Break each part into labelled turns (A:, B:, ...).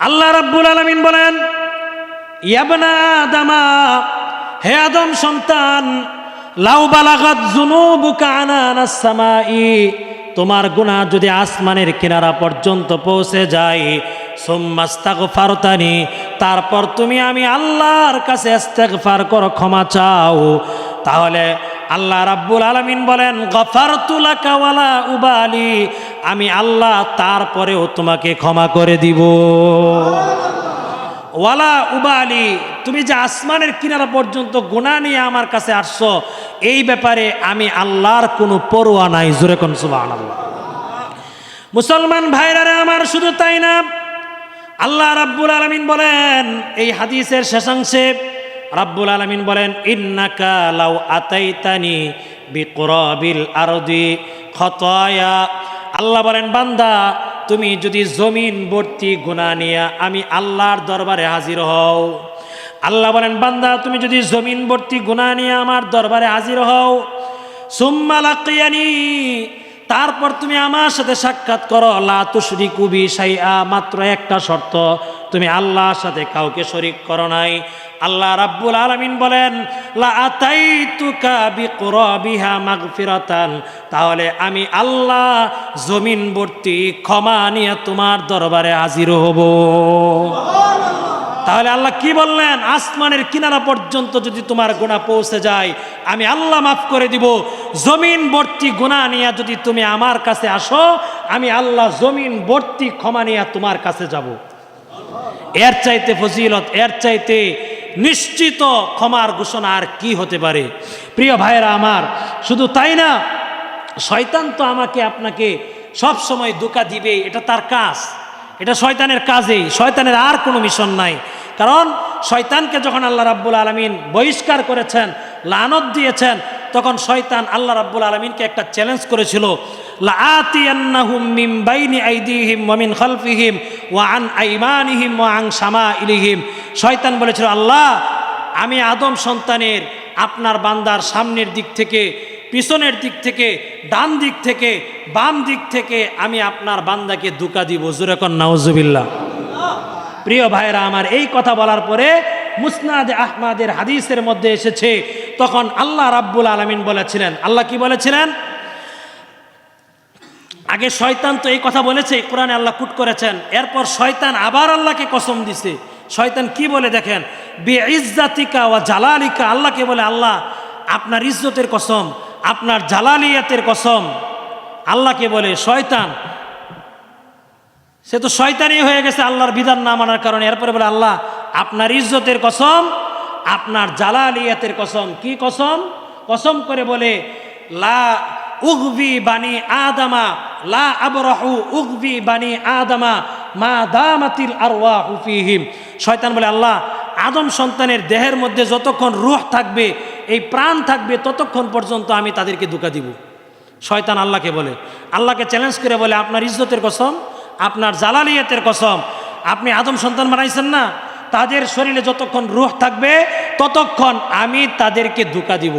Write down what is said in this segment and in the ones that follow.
A: আল্লাহ রাব্বুল আলামিন বলেন, ইয়াবনা আদামা, হে আদম সন্তান, লাউ বালাগাত যুনুবুকা আনানাস সামাই, তোমার গুনাহ যদি আসমানের কিনারা পর্যন্ত পৌঁছে যায়, সুম্মাস্তাগফারতানি, তারপর তুমি আমি আল্লাহর কাছে ইস্তেগফার করো, ক্ষমা চাও, তাহলে আল্লাহ রাব্বুল আলামিন বলেন, গফারতু লাকা ওয়ালা উবালি, আমি আল্লাহ তারপরেও তোমাকে ক্ষমা করে দিব। ওয়ালা উবালি, তুমি যে আসমানের কিনারা পর্যন্ত গুনাহ নিয়ে আমার কাছে আসছো, এই ব্যাপারে আমি আল্লাহর কোনো পরোয়া নাই। জোরে কোন সুবহানাল্লাহ। মুসলমান ভাইরা আমার, শুধু তাই না, আল্লাহ রাব্বুল আলামিন বলেন এই হাদিসের শেষাংশে, রাব্বুল আলামিন বলেন, ইন্নাকা লাউ আতাইতানি বিকুরাবিল আরদি খতায়া, আল্লাহ বলেন, বান্দা তুমি যদি জমিন ভর্তি গুনাহ নিয়ে আমি আল্লাহর দরবারে হাজির হও, আল্লাহ বলেন, বান্দা তুমি যদি জমিন ভর্তি গুনাহ নিয়ে আমার দরবারে হাজির হও, সুম্মা লাকিয়ানি, তারপর তুমি আমার সাথে সাক্ষাৎ করো, লা তুশরিকু বি শাইআ, মাত্র একটা শর্ত, তুমি আল্লাহর সাথে কাউকে শরীক করো নাই। আল্লাহ রাব্বুল আলামিন বলেন, লা আতাইতুকা বিকুরাবিহা মাগফিরাতান, তাহলে আমি আল্লাহ জমিন ভর্তি ক্ষমা নিয়ে তোমার দরবারে হাজির হব। তাহলে আল্লাহ কি বললেন? আসমানের কিনারা পর্যন্ত যদি তোমার গুনাহ পৌঁছে যায়, আমি আল্লাহ মাফ করে দিব। জমিন ভর্তি গুনাহ নিয়ে যদি তুমি আমার কাছে আসো, আমি আল্লাহ জমিন ভর্তি ক্ষমা নিয়ে তোমার কাছে যাব। এর চাইতে ফজিলত, এর চাইতে নিশ্চিত ক্ষমার ঘোষণা আর কি হতে পারে? প্রিয় ভাইয়েরা আমার, শুধু তাই না, শয়তান তো আমাকে আপনাকে সব সময় ধোঁকা দিবে, এটা তার কাজ, এটা শয়তানের কাজেই, শয়তানের আর কোনো মিশন নাই। কারণ শয়তানকে যখন আল্লাহ রাব্বুল আলামিন বহিষ্কার করেছেন, লানত দিয়েছেন, তখন শয়তান আল্লাহ রাব্বুল আলামিনকে একটা চ্যালেঞ্জ করেছিল, লাআতিয়ান্নাহুম মিন বাইনি আইদিহিম ওয়া মিন খালফিহিম ওয়া আন আইমানিহিম ওয়া আন শামাইলিহিম। শয়তান বলেছিল, আল্লাহ আমি আদম সন্তানের আপনার বান্দার সামনের দিক থেকে, পিছনের দিক থেকে, ডান দিক থেকে, বাম দিক থেকে আমি আপনার বান্দাকে ধোঁকা দিব। জোরে কোন নাউজুবিল্লাহ। প্রিয় ভাইরা আমার, এই কথা বলার পরে মুসনাদ আহমদের হাদিসের মধ্যে এসেছে, তখন আল্লাহ রাব্বুল আলামিন বলেছিলেন, আল্লাহ কি বলেছিলেন? আগে শয়তান তো এই কথা বলেছে, কোরআনে আল্লাহ কুট করেছেন, এরপর শয়তান আবার আল্লাহকে কসম দিছে। শয়তান কি বলে দেখেন, বিইজ্জাতিকা ওয়া জালালিকা, আল্লাহকে বলে, আল্লাহ আপনার ইজ্জতের কসম, আপনার জালালিয়াতের কসম, আল্লাহকে বলে। শয়তান সে তো শয়তানই হয়ে গেছে আল্লাহর বিধান না মানার কারণে। এরপরে বলে, আল্লাহ আপনার ইজ্জতের কসম, আপনার জালালিয়াতের কসম। কি কসম? কসম করে বলে, লা উগবি বানি আদামা, লা আবরাহু উগবি বানি আদামা মা দামাতিল আরওয়াহু ফীহিম। শয়তান বলে, আল্লাহ আদম সন্তানের দেহের মধ্যে যতক্ষণ রূহ থাকবে, এই প্রাণ থাকবে, ততক্ষণ পর্যন্ত আমি তাদেরকে ধোঁকা দিব। শয়তান আল্লাহকে বলে, আল্লাহকে চ্যালেঞ্জ করে বলে, আপনার ইজ্জতের কসম, আপনার জালালিয়াতের কসম, আপনি আদম সন্তান বানাইছেন না, তাদের শরীরে যতক্ষণ রূহ থাকবে ততক্ষণ আমি তাদেরকে ধোঁকা দিব।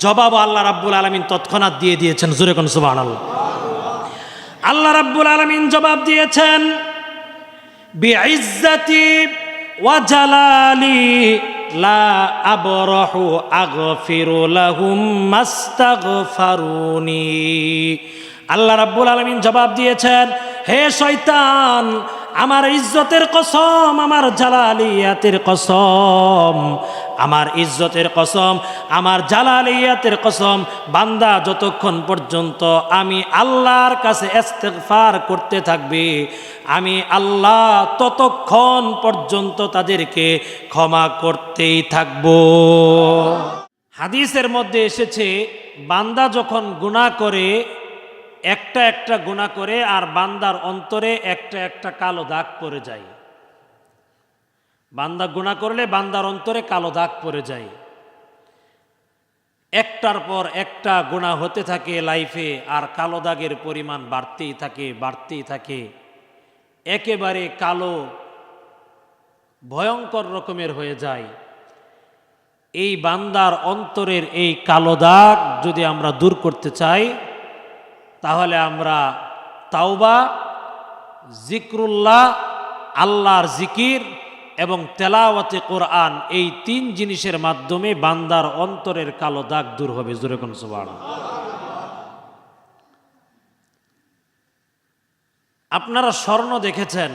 A: জবাব আল্লাহ রাব্বুল আলামিন তৎক্ষণাৎ দিয়ে দিয়েছেন। জোরে কোন সুবহানাল্লাহ। আল্লাহ রাব্বুল আলামিন জবাব দিয়েছেন, বিইজ্জাতি ওয়া জালালি লা আবরাহু আগফিরু লাহুম মাস্তাগফারুনি। আল্লাহ রাব্বুল আলামিন জবাব দিয়েছেন, হে শয়তান, আমার ইজ্জতের কসম, আমার জালালিয়াতের কসম, আমার ইজ্জতের কসম, আমার জালালিয়াতের কসম, বান্দা যতক্ষণ পর্যন্ত আমি আল্লাহর কাছে ইস্তেগফার করতে থাকবে, আমি আল্লাহ ততক্ষণ পর্যন্ত তাদেরকে ক্ষমা করতেই থাকব। হাদিসের মধ্যে এসেছে, বান্দা যখন গুনাহ করে, একটা একটা গুনাহ করে, আর বান্দার অন্তরে একটা একটা কালো দাগ পড়ে যায়। বান্দা গুনাহ করলে বান্দার অন্তরে কালো দাগ পড়ে যায়। একটার পর একটা গুনাহ হতে থাকে লাইফে, আর কালো দাগের পরিমাণ বাড়তেই থাকে, বাড়তেই থাকে, একেবারে কালো ভয়ঙ্কর রকমের হয়ে যায়। এই বান্দার অন্তরের এই কালো দাগ যদি আমরা দূর করতে চাই, তাহলে আমরা তাওবা, জিক্রুল্লাহ আল্লাহর জিকির এবং তেলাওয়াতে কোরআন, এই তিন জিনিসের মাধ্যমে বান্দার অন্তরের কালো দাগ দূর হবে। জোরে কোন সুবহানাল্লাহ। আপনারা স্বর্ণ দেখেছেন,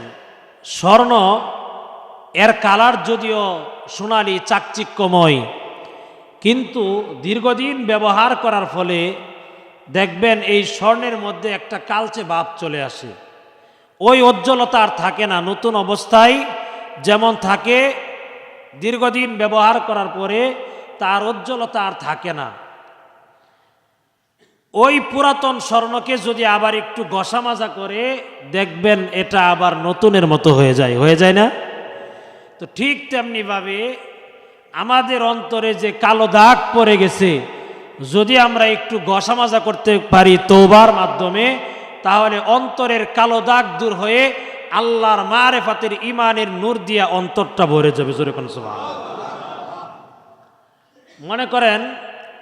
A: স্বর্ণ এর কালার যদিও সোনালি চাকচিক্যময়, কিন্তু দীর্ঘদিন ব্যবহার করার ফলে দেখবেন এই স্বর্ণের মধ্যে একটা কালচে ভাব চলে আসে। ওই উজ্জ্বলতা আর থাকে না। নতুন অবস্থায় যেমন থাকে, দীর্ঘদিন ব্যবহার করার পরে তার উজ্জ্বলতা আর থাকে না। ওই পুরাতন স্বর্ণকে যদি আবার একটু ঘষা মাজা করে দেখবেন এটা আবার নতুনের মতো হয়ে যায় না? তো ঠিক তেমনিভাবে আমাদের অন্তরে যে কালো দাগ পড়ে গেছে, যদি আমরা একটু ঘষা মাজা করতে পারি তওবার মাধ্যমে, তাহলে অন্তরের কালো দাগ দূর হয়ে আল্লাহর মারেফাতের ইমানের নূর দিয়া অন্তরটা ভরে যাবে। জোরে কোন সুবহানাল্লাহ। মনে করেন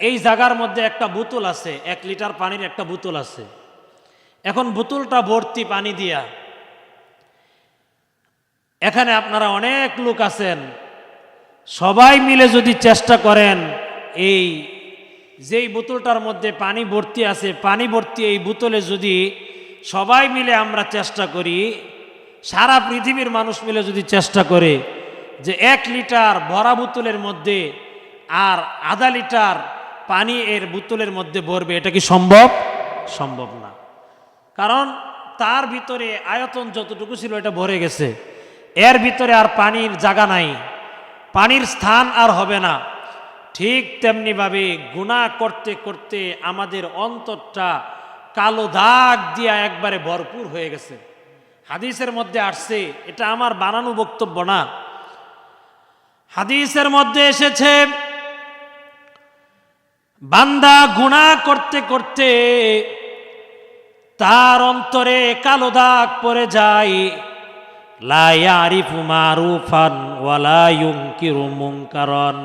A: এই জায়গার মধ্যে একটা বোতল আছে, 1 লিটার পানির একটা বোতল আছে। এখন বোতলটা ভর্তি পানি দিয়া, এখানে আপনারা অনেক লোক আছেন, সবাই মিলে যদি চেষ্টা করেন এই যেই বোতলটার মধ্যে পানি ভর্তি আছে, পানি ভর্তি এই বোতলে যদি সবাই মিলে আমরা চেষ্টা করি, সারা পৃথিবীর মানুষ মিলে যদি চেষ্টা করে যে 1 লিটার ভরা বোতলের মধ্যে আর আধা লিটার পানি এর বোতলের মধ্যে ভরবে, এটা কি সম্ভব? সম্ভব না। কারণ তার ভিতরে আয়তন যতটুকু ছিল এটা ভরে গেছে, এর ভিতরে আর পানির জায়গা নাই, পানির স্থান আর হবে না। ঠিক তেমনিভাবে গুনাহ করতে করতে আমাদের অন্তরটা কালো দাগ দিয়া একবারে ভরপুর হয়ে গেছে। হাদিসের মধ্যে আসছে, এটা আমার বানানো বক্তব্য না, হাদিসের মধ্যে এসেছে, বান্দা গুনাহ করতে করতে তার অন্তরে কালো দাগ পড়ে যায়। লা ইয়ারিফু মারুফান ওয়ালা ইউনকিরু মুনকারান,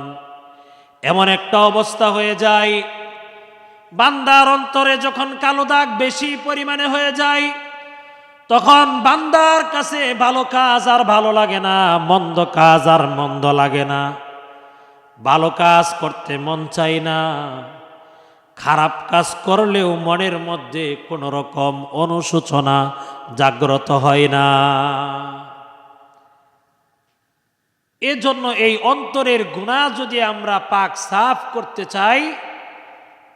A: এমন একটা অবস্থা হয়ে যায় বান্দার অন্তরে যখন কালো দাগ বেশি পরিমাণে হয়ে যায়, তখন বান্দার কাছে ভালো কাজ আর ভালো লাগে না, মন্দ কাজ আর মন্দ লাগে না, ভালো কাজ করতে মন চায় না, খারাপ কাজ করলেও মনের মধ্যে কোনো রকম অনুশোচনা জাগ্রত হয় না। এজন্য এই অন্তরের গুনাহ যদি আমরা পাক সাফ করতে চাই,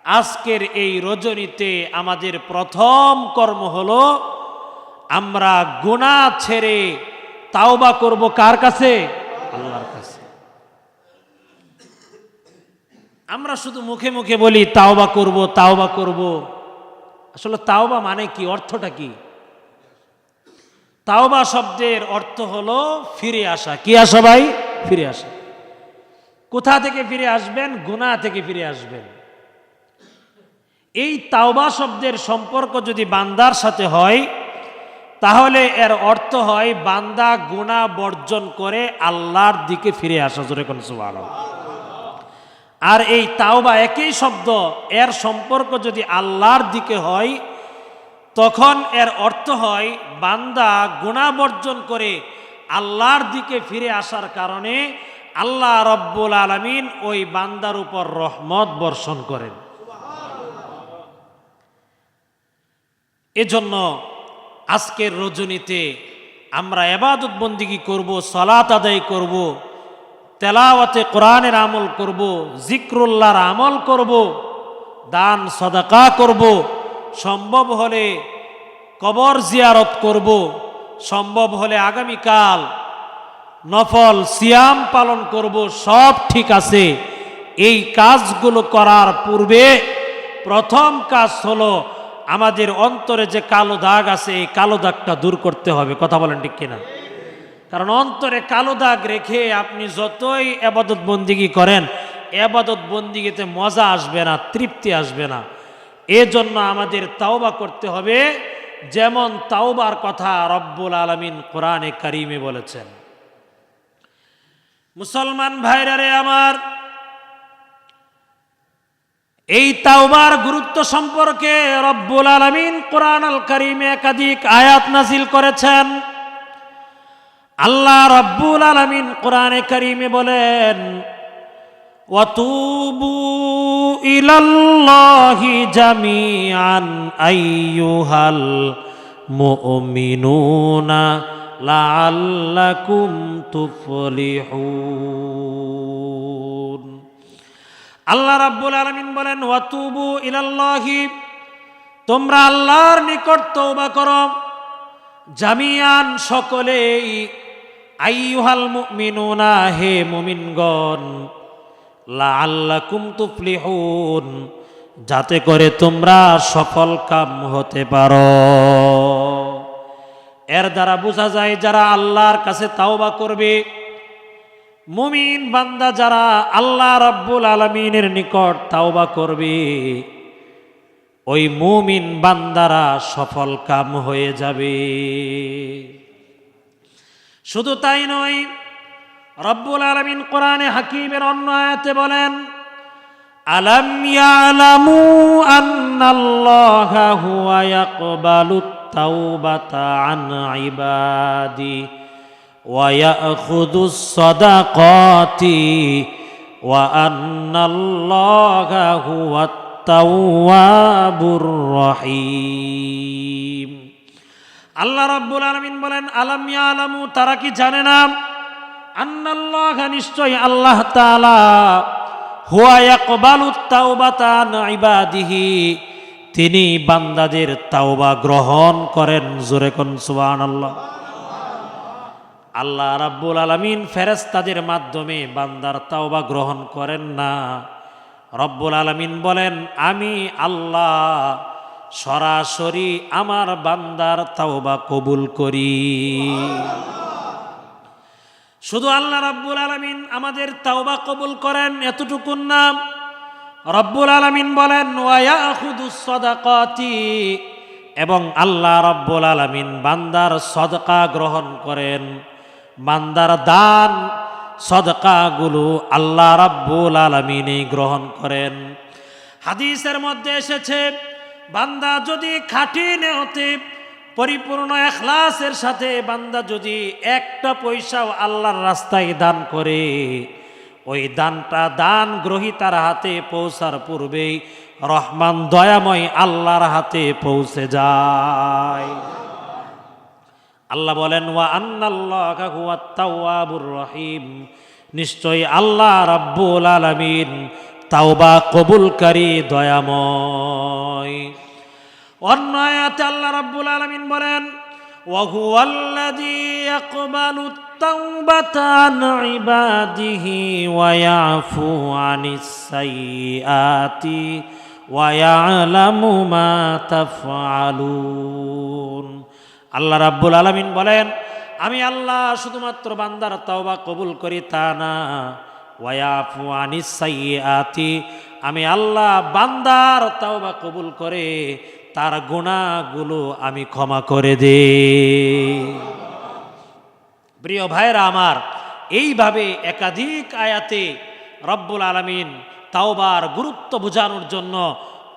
A: আজকের এই রজনীতে আমাদের প্রথম কর্ম হলো আমরা গুনাহ ছেড়ে তাওবা করব। কার কাছে? আল্লাহর কাছে। আমরা শুধু মুখে মুখে বলি তাওবা করব, তাওবা করব। আসলে তাওবা মানে কি? অর্থটা কি? তাওবা শব্দের অর্থ হলো ফিরে আসা। কি আসা ভাই? ফিরে আসা। কোথা থেকে ফিরে আসবেন? গুনাহ থেকে ফিরে আসবেন। এই তাওবা শব্দের সম্পর্ক যদি বান্দার সাথে হয়, তাহলে এর অর্থ হয় বান্দা গুনাহ বর্জন করে আল্লাহর দিকে ফিরে আসা। জোরে কোন সুবহানাল্লাহ। আর এই তাওবা একই শব্দ, এর সম্পর্ক যদি আল্লাহর দিকে হয়, তখন এর অর্থ হয় বান্দা গুনাহ বর্জন করে আল্লাহর দিকে ফিরে আসার কারণে আল্লাহ রব্বুল আলামিন ওই বান্দার উপর রহমত বর্ষণ করেন। এজন্য আজকের রজনীতে আমরা ইবাদত বন্দিগি করব, সালাত আদায় করব, তেলাওয়াতে কোরআনের আমল করব, জিক্রুল্লাহর আমল করব, দান সাদাকা করব, সম্ভব হলে কবর জিয়ারত করব, সম্ভব হলে আগামীকাল নফল সিয়াম পালন করব। সব ঠিক আছে। এই কাজগুলো করার পূর্বে প্রথম কাজ হলো আমাদের অন্তরে যে কালো দাগ আছে, এই কালো দাগটা দূর করতে হবে। কথা বলেন ঠিক কিনা? কারণ অন্তরে কালো দাগ রেখে আপনি যতই ইবাদত বন্দিগি করেন, ইবাদত বন্দিগিতে মজা আসবে না, তৃপ্তি আসবে না। এজন্য আমাদের তাওবা করতে হবে, যেমন তাওবার কথা রব্বুল আলামিন কোরআনে কারিমে বলেছেন। মুসলমান ভাইরা রে আমার, এই তাওবার গুরুত্ব সম্পর্কে রব্বুল আলামিন কোরআন আল কারিমে একাধিক আয়াত নাজিল করেছেন। আল্লাহ রাব্বুল আলামিন কোরআনে কারীমে বলেন, ওয়াতুবু ইলাল্লাহি জামিআন আইয়ুহাল মুমিনুনা লাআল্লাকুম তুফলিহুন। আল্লাহ রাব্বুল আলামিন বলেন, ওয়াতুবু ইলাল্লাহি, তোমরা আল্লাহর নিকট তওবা করো, জামিয়ান, সকলেই, আইয়ুহাল মুমিনুনা, হে মুমিনগণ, লাআল্লাকুম তুফলিহুন, যাতে করে তোমরা সফল কাম হতে পারো। এর দ্বারা বোঝা যায় যারা আল্লাহর কাছে তাওবা করবে, মুমিন বান্দা যারা আল্লাহ রাব্বুল আলামিনের নিকট তাওবা করবে, ওই মুমিন বান্দারা সফল কাম হয়ে যাবে। শুধু তাই নয়, রব্বুল আলামিন কোরআনে হাকিমের অন্য আয়াতে বলেন, আলাম ইয়ালামু আন্নাল্লাহা হুয়া ইয়াকবালুত তাওবাতা আন ইবাদি ওয়া ইয়াখুযুস সাদাকাতি ওয়া আন্নাল্লাহা হুয়াত তাওয়াবুর রহিম। আল্লাহ রাব্বুল আলামিন বলেন, আলাম ইয়ালামু, তারা কি জানে না, আন্নাল্লাহ, নিশ্চয় আল্লাহ তাআলা, হুয়া ইয়াকবালুত তাওবাতা আন ইবাদিহি, তিনি বান্দাদের তাওবা গ্রহণ করেন। জোরে কোন সুবহানাল্লাহ। আল্লাহ রাব্বুল আলামিন ফেরেশতাদের মাধ্যমে বান্দার তাওবা গ্রহণ করেন না। রব্বুল আলামিন বলেন, আমি আল্লাহ সরাসরি আমার বান্দার তাওবা কবুল করি। শুধু আল্লাহ রাব্বুল আলামিন আমাদের তাওবা কবুল করেন এতটুকু না, রব্বুল আলামিন বলেন, ওয়া ইয়াখুযুস সাদাকাতি, এবং আল্লাহ রাব্বুল আলামিন বান্দার সদকা গ্রহণ করেন। বান্দার দান সদকাগুলো আল্লাহ রাব্বুল আলামিনই গ্রহণ করেন। হাদিসের মধ্যে এসেছে, বান্দা যদি খাঁটি নিয়তে পরিপূর্ণ ইখলাসের সাথে বান্দা যদি একটা পয়সাও আল্লাহর রাস্তায় দান করে, ওই দানটা দান গ্রহীতার হাতে পৌঁছার পূর্বেই রহমান দয়াময় আল্লাহর হাতে পৌঁছে যায়। আল্লাহ বলেন, ওয়া আন্নাল্লাহা হুয়াত তাওয়াবুর রহিম, নিশ্চয়ই আল্লাহ রাব্বুল আলামিন তাওবা কবুলকারী, দয়াময়। অন্য আয়াতে আল্লাহ রাব্বুল আলামিন বলেন, ওয়া হুয়াল্লাযী ইয়াকবালুত তাওবাতা আন ইবাদিহি ওয়া ইয়াফু আনিস সাইয়্যাতি ওয়া ইয়ালামু মা তাফআলুন। আল্লাহ রাব্বুল আলামিন বলেন, আমি আল্লাহ শুধুমাত্র বান্দার তাওবা কবুল করি তা না, ওয়া ইয়াফু আনিস সাইয়্যাতি, আমি আল্লাহ বান্দার তাওবা কবুল করে তার গুনাহগুলো আমি ক্ষমা করে দেই। প্রিয় ভাইরা আমার, এইভাবে একাধিক আয়াতে রব্বুল আলামিন তাওবার গুরুত্ব বোঝানোর জন্য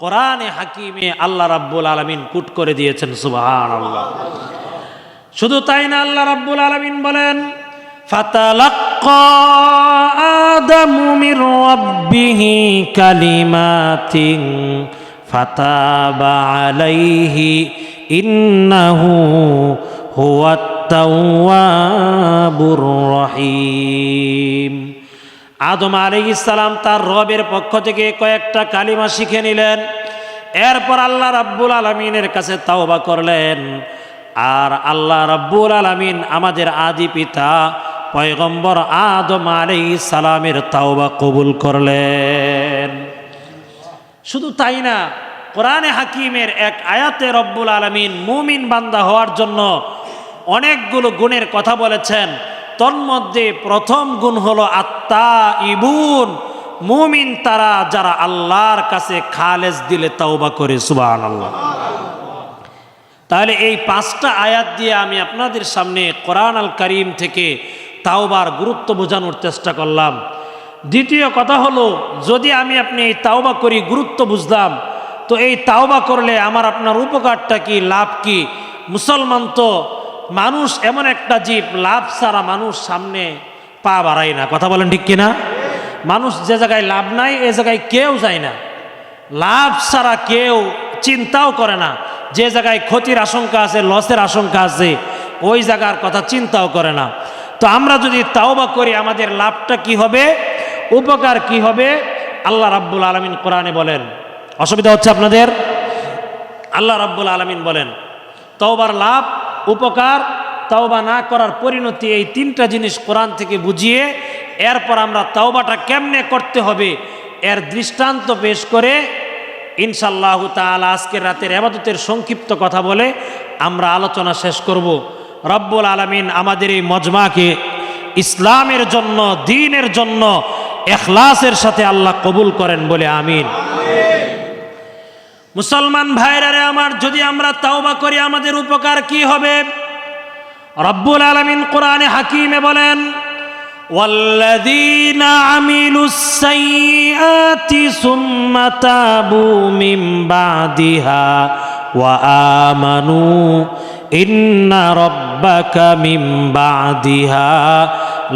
A: কোরআনে হাকিমে আল্লাহ রাব্বুল আলামিন কুট করে দিয়েছেন। সুবহানাল্লাহ। শুধু তাই না, আল্লাহ রাব্বুল আলামিন বলেন, ফাতালাক্কা আদামু মির রাব্বিহি কালিমাতিন ফাতাবা আলাইহি ইন্নাহু হুয়াত তাওয়াবুর রহিম। আদম আলাইহিস সালাম তার রবের পক্ষ থেকে কয়েকটা কালিমা শিখে নিলেন, এরপর আল্লাহ রাব্বুল আলামিনের কাছে তাওবা করলেন। আর আল্লাহ রাব্বুল আলামিন আমাদের আদি পিতা পয়গম্বর আদম আলাইহিস সালামের তাওবা কবুল করলেন। শুধু তাই না, কোরআনে হাকিমের এক আয়াতে রব্বুল আলামিন মুমিন বান্দা হওয়ার জন্য অনেকগুলো গুণের কথা বলেছেন। তন্মধ্যে প্রথম গুণ হলো আত্তাইবুন, মুমিন তারা যারা আল্লাহর কাছে খালেস দিলে তাওবা করে। সুবহানাল্লাহ। তাহলে এই 5টা আয়াত দিয়ে আমি আপনাদের সামনে কোরআন আল কারীম থেকে তাওবার গুরুত্ব বোঝানোর চেষ্টা করলাম। দ্বিতীয় কথা হলো, যদি আমি আপনি এই তাওবা করি, গুরুত্ব বুঝলাম, তো এই তাওবা করলে আমার আপনার উপকারটা কি, লাভ কি? মুসলমান তো মানুষ এমন একটা জীব, লাভ ছাড়া মানুষ সামনে পা বাড়ায় না। কথা বলেন ঠিক কিনা? মানুষ যে জায়গায় লাভ নাই এ জায়গায় কেউ যায় না, লাভ ছাড়া কেউ চিন্তাও করে না। যে জায়গায় ক্ষতির আশঙ্কা আছে, লসের আশঙ্কা আছে, ওই জায়গার কথা চিন্তাও করে না। তো আমরা যদি তাওবা করি আমাদের লাভটা কি হবে, উপকার কি হবে? আল্লাহ রাব্বুল আলামিন কোরআনে বলেন, অসুবিধা হচ্ছে আপনাদের? আল্লাহ রাব্বুল আলামিন বলেন তওবার লাভ, উপকার, তাওবা না করার পরিণতি, এই তিনটা জিনিস কোরআন থেকে বুঝিয়ে এরপর আমরা তাওবাটা কেমনে করতে হবে এর দৃষ্টান্ত পেশ করে ইনশাআল্লাহু তাআলা আজকের রাতের ইবাদতের সংক্ষিপ্ত কথা বলে আমরা আলোচনা শেষ করব। রব্বুল আলামিন আমাদের এই মজমাকে ইসলামের জন্য, দ্বীনের জন্য ইখলাসের সাথে আল্লাহ কবুল করেন বলে আমিন। মুসলমান ভাইরা রে আমার, যদি আমরা তাওবা করি আমাদের উপকার কি হবে? রব্বুল আলামিন কোরআনে হাকিমে বলেন, ওয়াল্লাযীনা আমিলুস সাইয়্যাতি সুম্মা তাবু মিন বাদিহা ওয়া আমানু ইন্না রাব্বাকা মিন বাদিহা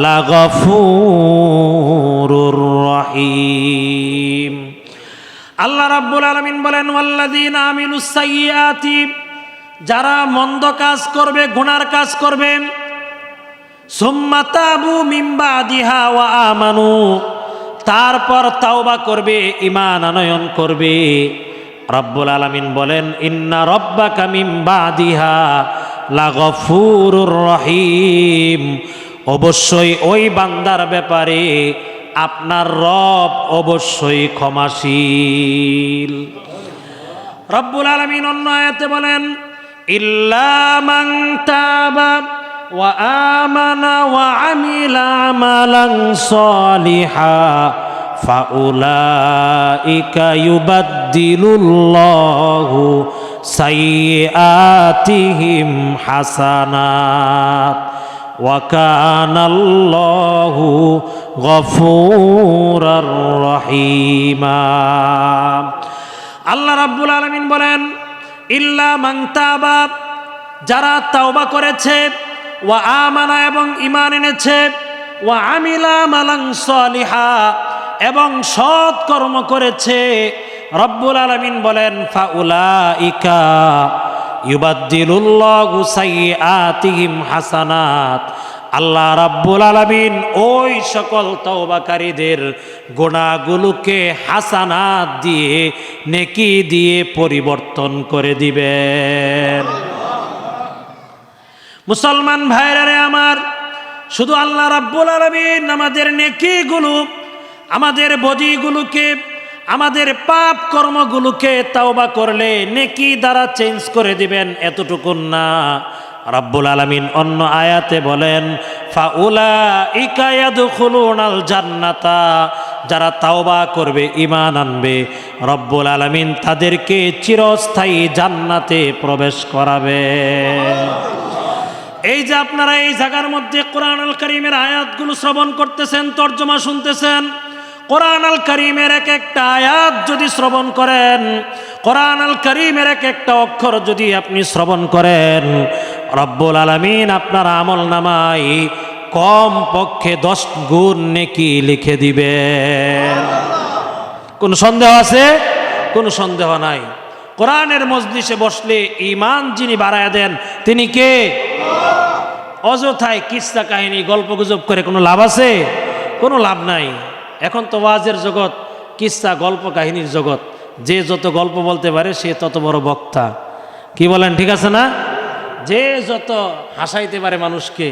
A: লাগফুরুর রহিম। আল্লাহ রাব্বুল আলামিন বলেন, ওয়াল্লাযীনা আমিলুস সাইয়্যাতি, যারা মন্দ কাজ করবে, গুনার কাজ করবে, সুম্মা তাবু মিন বাদিহা ওয়া আমানু, তারপর তাওবা করবে, ঈমান আনয়ন করবে। রব্বুল আলামিন বলেন, ইন্না রাব্বাকা মিন বাদিহা লাগফুরুর রহিম, অবশ্যই ওই বান্দার ব্যাপারে আপনার রব অবশ্যই ক্ষমাশীল। রব্বুল আলামিন অন্য আয়াতে বলেন, ইল্লা মান তাবা ওয়া আমানা ওয়া আমিলা আমালান সালিহা ফাউলাইকা ইউবাদদিলুল্লাহু সাইয়্যাতিহিম হাসানাত ওয়া কানাল্লাহু গফুরার রহিমা। আল্লাহ রাব্বুল আলামিন বলেন, ইল্লা মান তাবা, যারা তাওবা করেছে, ওয়া আমানা এবং ঈমান এনেছে, ওয়া আমিলা আমালান সালিহা এবং সৎ কর্ম করেছে, রব্বুল আলামিন বলেন ফাউলাইকা ইউবাদদিলুল্লাহু সাইয়্যাতিহিম হাসানাত, আল্লাহ রাব্বুল আলামিন ওই সকল তওবাকারীদের গুনাহগুলোকে হাসানাত দিয়ে, নেকি দিয়ে পরিবর্তন করে দিবেন। মুসলমান ভাইরা রে আমার, শুধু আল্লাহ রাব্বুল আলামিন আমাদের নেকিগুলো, আমাদের বদিগুলোকে, আমাদের পাপ কর্মগুলোকে তাওবা করলে নেকি দ্বারা চেঞ্জ করে দিবেন এতটুকু না, রাব্বুল আলামিন অন্য আয়াতে বলেন, ফাউলাইকা ইয়াদখুলুনাল জান্নাতা, যারা তাওবা করবে, ঈমান আনবে, রব্বুল আলামিন তাদেরকে চিরস্থায়ী জান্নাতে প্রবেশ করাবে। এই যে আপনারা এই জায়গার মধ্যে কোরআনুল কারীমের আয়াতগুলো শ্রবণ করতেছেন, তর্জমা শুনতেছেন, কোরআনুল কারীমের এক একটা আয়াত যদি শ্রবণ করেন, কোরআনুল কারীমের এক একটা অক্ষর যদি আপনি শ্রবণ করেন, রব্বুল আলামিন আপনার আমলনামায় কম পক্ষে 10 গুণ নেকি লিখে দিবেন। কোন সন্দেহ আছে? কোনো সন্দেহ নাই। কোরআনের মজলিসে বসলে ঈমান যিনি বাড়ায়া দেন তিনি কে? অযথায় কিস্সা কাহিনী, গল্প গুজব করে কোনো লাভ আছে? কোনো লাভ নাই। এখন তো ওয়াজের জগৎ, কিস্সা গল্প কাহিনীর জগৎ, যে যত গল্প বলতে পারে সে তত বড় বক্তা। কি বলেন, ঠিক আছে না? যে যত হাসাইতে পারে মানুষকে,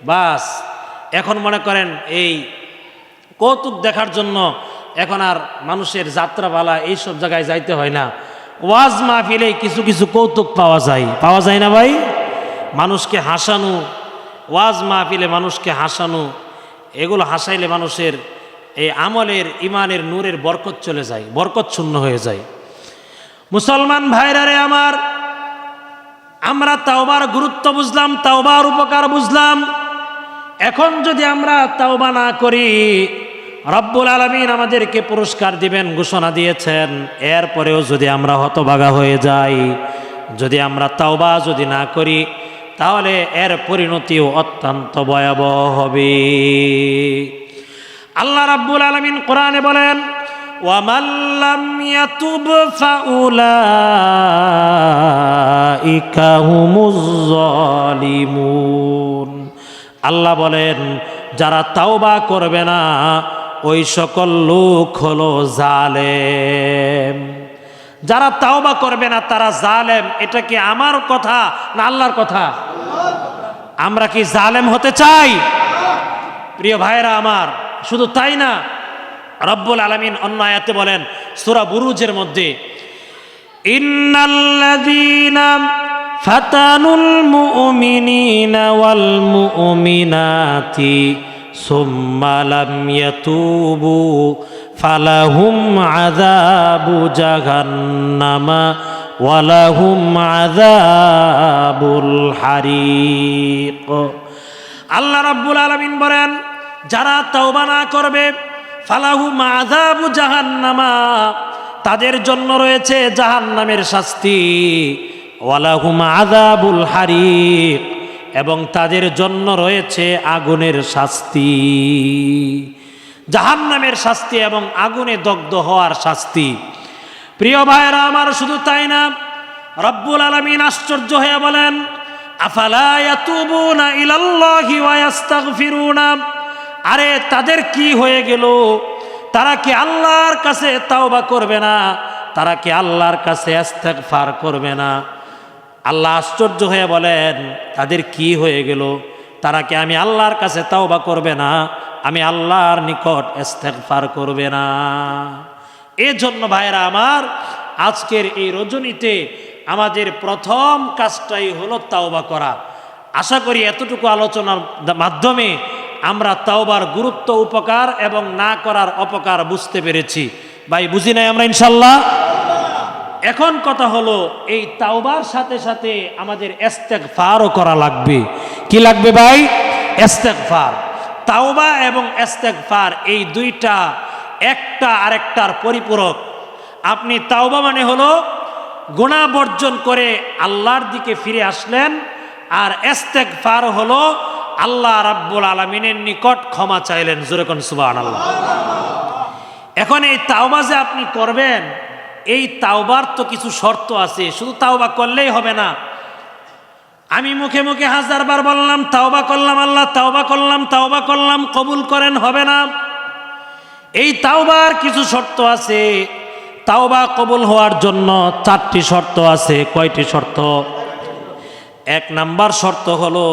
A: বাস। এখন মনে করেন এই কৌতুক দেখার জন্য এখন আর মানুষের যাত্রাপালা এইসব জায়গায় যাইতে হয় না। ওয়াজ মাহফিলে কিছু কিছু কৌতুক পাওয়া যায় না ভাই? মানুষকে হাসানো, ওয়াজ মাহফিলে মানুষকে হাসানো, এগুলো হাসাইলে মানুষের এই আমলের, ইমানের, নূরের বরকত চলে যায়, বরকত শূন্য হয়ে যায়। মুসলমান ভাইরা রে আমার, আমরা তাওবার গুরুত্ব বুঝলাম, তাওবার উপকার বুঝলাম। এখন যদি আমরা তাওবা না করি, রব্বুল আলামিন আমাদেরকে পুরস্কার দিবেন ঘোষণা দিয়েছেন। এরপরেও যদি আমরা হতভাগা হয়ে যাই, যদি আমরা তাওবা যদি না করি, তাহলে এর পরিণতিও অত্যন্ত ভয়াবহ হবে। আল্লাহ রাব্বুল আলামিন কোরআনে বলেন, ওয়ামান লাম ইয়াতুব ফাউলাইকা হুমুজ জালিমুন। আল্লাহ বলেন, যারা তাওবা করবে না ওই সকল লোক হলো জালেম। যারা তাওবা করবে না তারা জালেম। এটা কি আমার কথা না আল্লাহর কথা? আমরা কি জালেম হতে চাই? প্রিয় ভাইরা আমার, শুধু তাই না, রব্বুল আলামিন অন্য আয়াতে বলেন সূরা বুরুজের মধ্যে, ইন্নাল্লাযীনা ফাতানুল মুমিনিনা ওয়াল মুমিনাতি সুম্মা লাম ইয়াতুবু ফালাহুম আযাবু জাহান্নামা ওয়ালাহুম আযাবুল হারিক। আল্লাহ রাব্বুল আলামিন বলেন, যারা তাওবা না করবে ফালাহুম আযাবু জাহান্নামা, তাদের জন্য রয়েছে জাহান্নামের শাস্তি, ওয়ালাহুম আযাবুল হারিক, এবং তাদের জন্য রয়েছে আগুনের শাস্তি। জাহান্নামের শাস্তি এবং আগুনে দগ্ধ হওয়ার শাস্তি। প্রিয় ভাইরা আমার, শুধু তাই না, রব্বুল আলামিন আশ্চর্য হয়ে বলেন, আফালা ইয়াতুবুনা ইলাল্লাহি ওয়া ইস্তাগফিরুনা। আরে তাদের কি হয়ে গেল? তারা কি আল্লাহর কাছে তাওবা করবে না? তারা কি আল্লাহর কাছে ইস্তেগফার করবে না? আল্লাহ আশ্চর্য হয়ে বলেন, তাদের কি হয়ে গেল? তারা কি আমি আল্লাহর কাছে তাওবা করবে না? আমি আল্লাহর নিকট ইস্তেগফার করবে না? এজন্য ভাইরা আমার, আজকের এই রজনীতে আমাদের প্রথম কাজটাই হলো তাওবা করা। আশা করি এতটুকু আলোচনার মাধ্যমে আমরা তাওবার গুরুত্ব, উপকার এবং না করার অপকার বুঝতে পেরেছি। ভাই, বুঝি নাই আমরা ইনশাল্লাহ? এখন কথা হলো, এই তাওবার সাথে সাথে আমাদের ইস্তেগফারও করা লাগবে। কি লাগবে ভাই? ইস্তেগফার। তাওবা এবং ইস্তেগফার এই দুইটা একটা আরেকটার পরিপূরক। আপনি তাওবা মানে হলো গুনাহ বর্জন করে আল্লাহর দিকে ফিরে আসলেন, আর ইস্তেগফার হলো আল্লাহ রাব্বুল আলামিনের নিকট ক্ষমা চাইলেন। জোরে কোন সুবহানাল্লাহ। এখন এই তাওবা যে আপনি করবেন, এই তাওবার তো কিছু শর্ত আছে। শুধু তাওবা করলেই হবে না। আমি মুখে মুখে হাজারবার বললাম তাওবা করলাম আল্লাহ, তাওবা করলাম, তাওবা করলাম, কবুল করেন, হবে না। এই তাওবার কিছু শর্ত আছে। তাওবা কবুল হওয়ার জন্য 4টি শর্ত আছে। কয়টি শর্ত? 1 নাম্বার শর্ত হলো,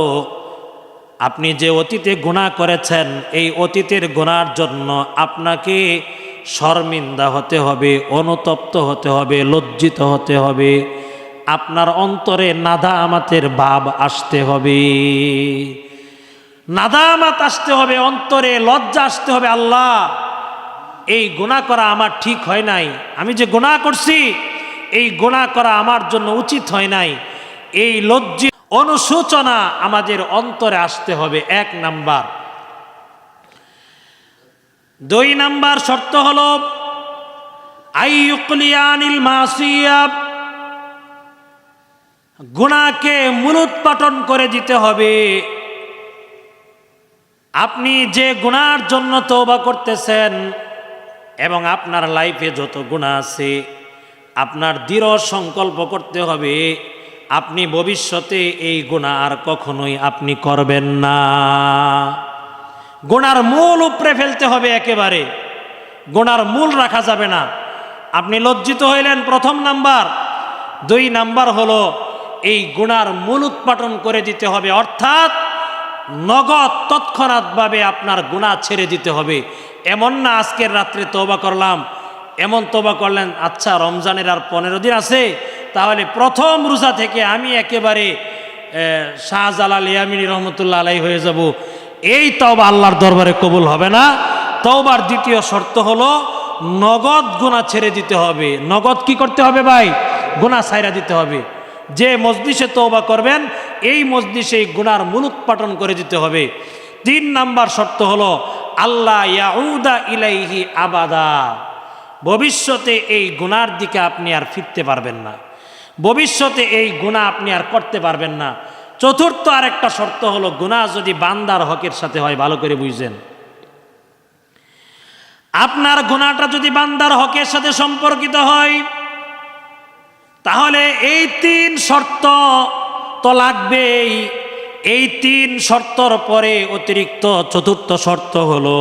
A: আপনি যে অতীতে গুনাহ করেছেন, এই অতীতের গুনার জন্য আপনাকে শর্মিন্দা হতে হবে, অনুতপ্ত হতে হবে, লজ্জিত হতে হবে। আপনার অন্তরে নাদামাতের ভাব আসতে হবে, নাদামাত আসতে হবে, অন্তরে লজ্জা আসতে হবে। আল্লাহ, এই গুনাহ করা আমার ঠিক হয় নাই, আমি যে গুনাহ করছি এই গুনাহ করা আমার জন্য উচিত হয় নাই। এই লজ্জিত অনুশোচনা আমাদের অন্তরে আসতে হবে, 1 নাম্বার। 2 নাম্বার শর্ত হলো আইয়ুকলিয়ানিল মাসিয়া, গুনাহকে মূলোৎপাটন করে দিতে হবে। আপনি যে গুনাহর জন্য তওবা করতেছেন এবং আপনার লাইফে যত গুনাহ আছে, আপনার দৃঢ় সংকল্প করতে হবে আপনি ভবিষ্যতে এই গুনাহ আর কখনোই আপনি করবেন না। গুনার মূল উপড়ে ফেলতে হবে একেবারে, গুনার মূল রাখা যাবে না। আপনি লজ্জিত হইলেন 1 নাম্বার। 2 নাম্বার হলো এই গুনার মূল উৎপাটন করে দিতে হবে, অর্থাৎ নগদ তৎক্ষণাৎভাবে আপনার গুনাহ ছেড়ে দিতে হবে। এমন না আজকের রাত্রে তওবা করলাম, এমন তওবা করলেন আচ্ছা রমজানের আর 15 দিন আছে, তাহলে প্রথম রোজা থেকে আমি একেবারে শাহজালাল ইয়ামিনী রহমতুল্লাহ আলাইহি হয়ে যাব। এই তওবা আল্লাহর দরবারে কবুল হবে না। তওবার 2য় শর্ত হলো নগদ গুনাহ ছেড়ে দিতে হবে। নগদ কি করতে হবে ভাই? গুনাহ ছাইরা দিতে হবে। যে মজলিসে তওবা করবেন এই মজলিসে গুনার মূলোৎপাটন করে দিতে হবে। 3 নাম্বার শর্ত হলো আল্লাহ ইয়াউদা ইলাইহি আবাদা, ভবিষ্যতে এই গুনার দিকে আপনি আর ফিরতে পারবেন না, ভবিষ্যতে এই গুনাহ আপনি আর করতে পারবেন না। চতুর্থ আরেকটা শর্ত হলো গুনাহ যদি বান্দার হকের সাথে হয়, ভালো করে বুঝছেন। আপনার গুনাহটা যদি বান্দার হকের সাথে সম্পর্কিত হয়, তাহলে এই 3 শর্ত তো লাগবেই। এই 3 শর্তর পরে অতিরিক্ত চতুর্থ শর্ত হলো,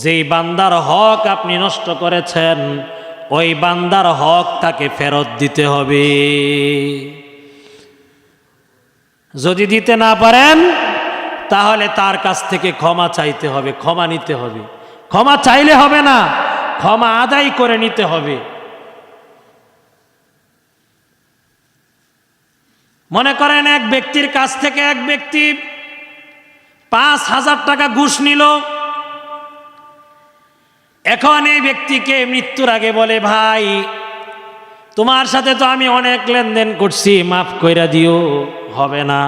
A: যেই বান্দার হক আপনি নষ্ট করেছেন ওই বান্দার হক তাকে ফেরত দিতে হবে। যদি দিতে না পারেন তাহলে তার কাছ থেকে ক্ষমা চাইতে হবে, ক্ষমা নিতে হবে। ক্ষমা চাইলে হবে না, ক্ষমা আদায় করে নিতে হবে। মনে করেন এক ব্যক্তির কাছ থেকে এক ব্যক্তি 5,000 টাকা ঘুষ নিল। এখন এই ব্যক্তিকে মৃত্যুর আগে বলে, ভাই তোমার সাথে তো আমি অনেক লেনদেন করছি, মাফ কইরা দিও। হবে না,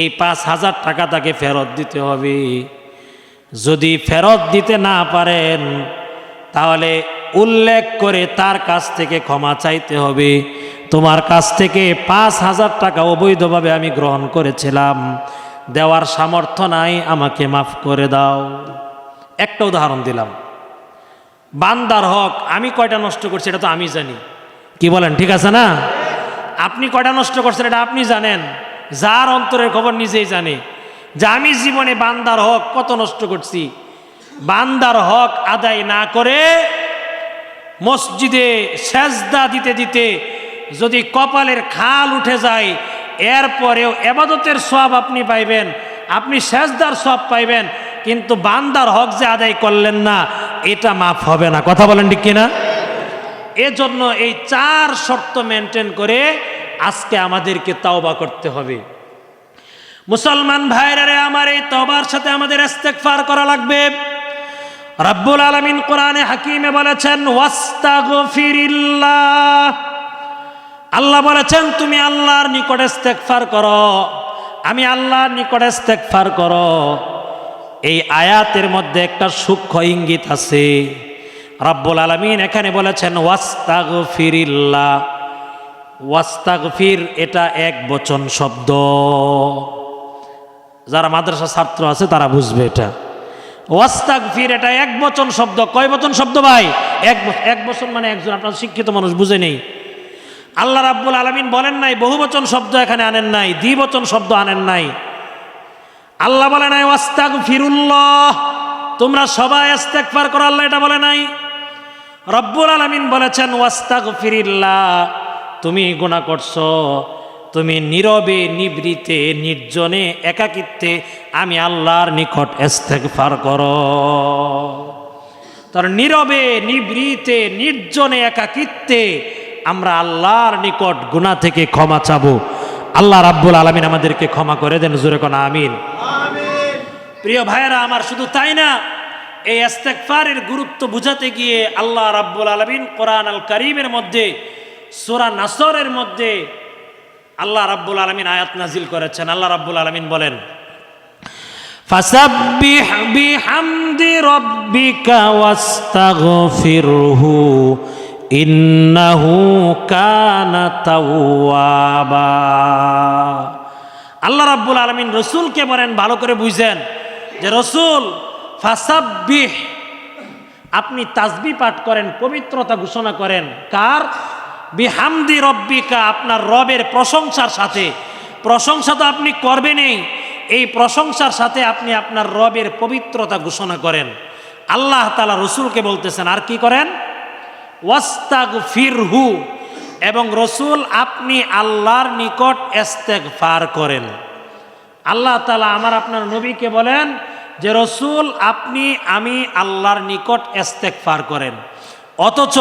A: এই 5,000 টাকা তাকে ফেরত দিতে হবে। যদি ফেরত দিতে না পারেন তাহলে উল্লেখ করে তার কাছ থেকে ক্ষমা চাইতে হবে। তোমার কাছ থেকে 5,000 টাকা অবৈধভাবে আমি গ্রহণ করেছিলাম, দেওয়ার সামর্থ্য নাই, আমাকে মাফ করে দাও। একটা উদাহরণ দিলাম। বান্দার হক আমি কয়টা নষ্ট করছি এটা তো আমি জানি, কি বলেন, ঠিক আছে না? আপনি কয়টা নষ্ট করছেন এটা আপনি জানেন। যার অন্তরের খবর নিজেই জানে যে আমি জীবনে বান্দার হক কত নষ্ট করছি। বান্দার হক আদায় না করে মসজিদে সেজদা দিতে দিতে যদি কপালের খাল উঠে যায়, এরপরেও ইবাদতের সওয়াব আপনি পাইবেন, আপনি সেজদার সওয়াব পাইবেন, কিন্তু বান্দার হক যে আদায় করলেন না এটা মাফ হবে না। কথা বলেন ঠিক কিনা? এজন্য এই 4 শর্ত মেনটেন করে আজকে আমাদেরকে তওবা করতে হবে। মুসলমান ভাইরা রে আমার, এই তওবার সাথে আমাদের ইস্তেগফার করা লাগবে। রব্বুল আলামিন কোরআনে হাকিমে বলেছেন ওয়াস্তাগফিরিল্লাহ। আল্লাহ বলেছেন তুমি আল্লাহর নিকট ইস্তেগফার করো, আমি আল্লাহর নিকট ইস্তেগফার করো। এই আয়াতের মধ্যে একটা সূক্ষ্ম ইঙ্গিত আছে। রব্বুল আলামিন এখানে বলেছেন ওয়াস্তাগফিরিল্লাহ। ওয়াস্তাগফির এটা এক বচন শব্দ, যারা মাদ্রাসা ছাত্র আছে তারা বুঝবে এটা। ওয়াস্তাগফির এটা এক বচন শব্দ। কয় বচন শব্দ ভাই? এক বচন মানে একজন, আপনার শিক্ষিত মানুষ বুঝে নেই। আল্লাহ রাব্বুল আলামিন বলেন নাই বহু বচন শব্দ এখানে আনেন নাই, দ্বিবচন শব্দ আনেন নাই। আল্লাহ বলে নাই ওয়াস্তাগফিরুল্লাহ, তোমরা সবাই ইস্তেগফার করো, আল্লাহ এটা বলে নাই। রব্বুল আলামিন বলেছেন ওয়াস্তাগফিরিল্লাহ, তুমি গুনাহ করছো, তুমি নীরবে নিভৃতে নির্জনে একাকিত্বে আমি আল্লাহর নিকট ইস্তেগফার করো। তার নীরবে নিভৃতে নির্জনে একাকিত্বে আমরা আল্লাহর নিকট গুনাহ থেকে ক্ষমা চাবো। আল্লাহ রাব্বুল আলামিন আমাদেরকে ক্ষমা করে দেন, জোরে কোন আমিন। প্রিয় ভাইয়েরা আমার, শুধু তাই না, এই ইস্তেগফারের গুরুত্ব বুঝাতে গিয়ে আল্লাহ রাব্বুল আলামিন কোরআন আল কারীমের মধ্যে সূরা নাসরের মধ্যে আল্লাহ রাব্বুল আলামিন আয়াত নাজিল করেছেন। আল্লাহ রাব্বুল আলামিন বলেন ফাসাব্বিহ বিহামদি রাব্বিকা ওয়াস্তাগফিরহু ইন্নাহু কানা তাওয়াবা। আল্লাহ রাব্বুল আলামিন রাসূলকে বলেন, ভালো করে বুঝেন যে রাসূল ফাসাব্বিহ, আপনি তাসবিহ পাঠ করেন, পবিত্রতা ঘোষণা করেন। কার? বিহামদি রব্বিকা, আপনার রবের প্রশংসার সাথে। প্রশংসা তো আপনি করবেনই, এই প্রশংসার সাথে আপনি আপনার রবের পবিত্রতা ঘোষণা করেন। আল্লাহ তাআলা রাসূলকে বলতেছেন আর কি করেন? ওয়াস্তাগফিরহু, এবং রাসূল আপনি আল্লাহর নিকট ইস্তেগফার করেন। আল্লাহ তাআলা আমার আপনার নবীকে বলেন যে রাসূল আপনি আমি আল্লাহর নিকট ইস্তেগফার করেন। অথচ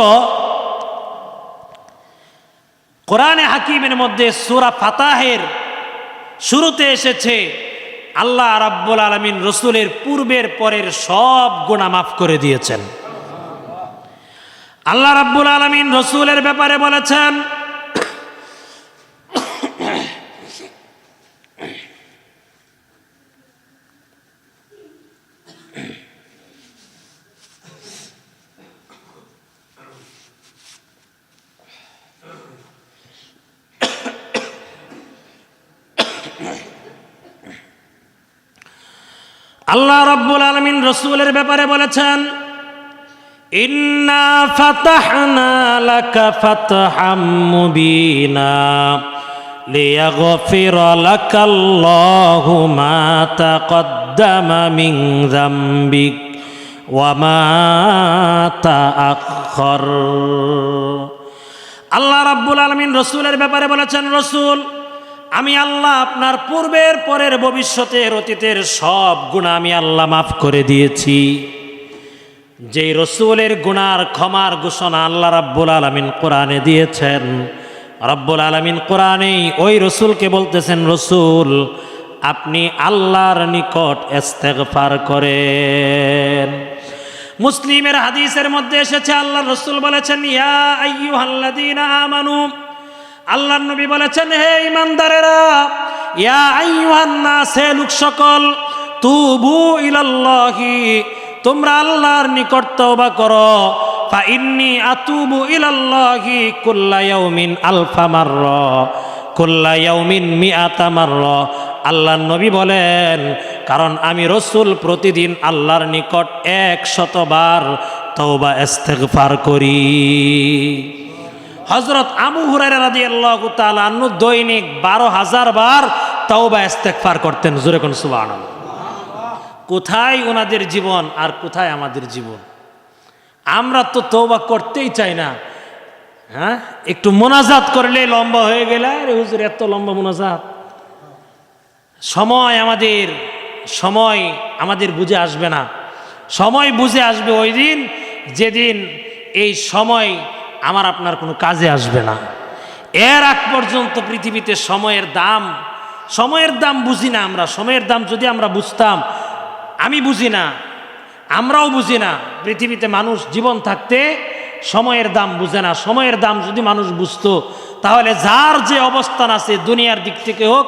A: কোরআনে হাকিমের মধ্যে সূরা ফাতাহের শুরুতে এসেছে আল্লাহ রাব্বুল আলামিন রাসূলের পূর্বের পরের সব গুনাহ মাফ করে দিয়েছেন। আল্লাহ রাব্বুল আলামিন রাসূলের ব্যাপারে বলেছেন আল্লাহ রাব্বুল আলামিন রাসূলের ব্যাপারে বলেছেন, ইন্না ফাতাহনা লাকা ফাতহাম মুবিনা লিয়াগফিরা লাকাল্লাহু মা তাকদ্দামা মিন যামবিক ওয়া মা তাআখার। আল্লাহ রাব্বুল আলামিন রাসূলের ব্যাপারে বলেছেন, রাসূল আমি আল্লাহ আপনার পূর্বের পরের ভবিষ্যতের অতীতের সব গুনাহ আমি আল্লাহ মাফ করে দিয়েছি। যেই রসুলের গুনার ক্ষমার ঘোষণা আল্লাহ রাব্বুল আলামিন কোরআনে দিয়েছেন, রাব্বুল আলামিন কোরআনেই ওই রসুলকে বলতেছেন, রসুল আপনি আল্লাহর নিকট ইস্তেগফার করেন। মুসলিমের হাদিসের মধ্যে এসেছে, আল্লাহ রসুল বলেছেন, ইয়া আইয়ুহাল্লাযীনা আমানু, আল্লাহর নবী বলেছেন, হে ঈমানদারেরা, ইয়া আইয়ুহান নাস, হে লোক সকল, তুবু ইলাল্লাহি, তোমরা আল্লাহর নিকট তওবা করো, ফা ইন্নী আতুবু ইলাল্লাহি কুল্লা ইয়াউমিন আলফা মাররা, কুল্লা ইয়াউমিন মিআতা মাররা। আল্লাহর নবী বলেন, কারণ আমি রাসূল প্রতিদিন আল্লাহর নিকট 100 বার তওবা ইস্তেগফার করি। হযরত আবু হুরায়রা রাদিয়াল্লাহু তাআলা আনহু দৈনিক 12,000 বার তওবা ইস্তেগফার করতেন। জোরে কোন সুবহানাল্লাহ। কোথায় ওনাদের জীবন আর কোথায় আমাদের জীবন? আমরা তো তওবা করতেই চাই না। হ্যাঁ, একটু মোনাজাত করলে লম্বা হয়ে গেলে, আরে হুজুর এত লম্বা মোনাজাত। সময় আমাদের বুঝে আসবে না। সময় বুঝে আসবে ওই দিন যেদিন এই সময় আমার আপনার কোনো কাজে আসবে না। এর আগ পর্যন্ত পৃথিবীতে সময়ের দাম বুঝি না আমরা। সময়ের দাম যদি আমরা বুঝতাম, আমি বুঝি না, আমরাও বুঝি না। পৃথিবীতে মানুষ জীবন থাকতে সময়ের দাম বুঝে না। সময়ের দাম যদি মানুষ বুঝতো, তাহলে যার যে অবস্থান আছে দুনিয়ার দিক থেকে হোক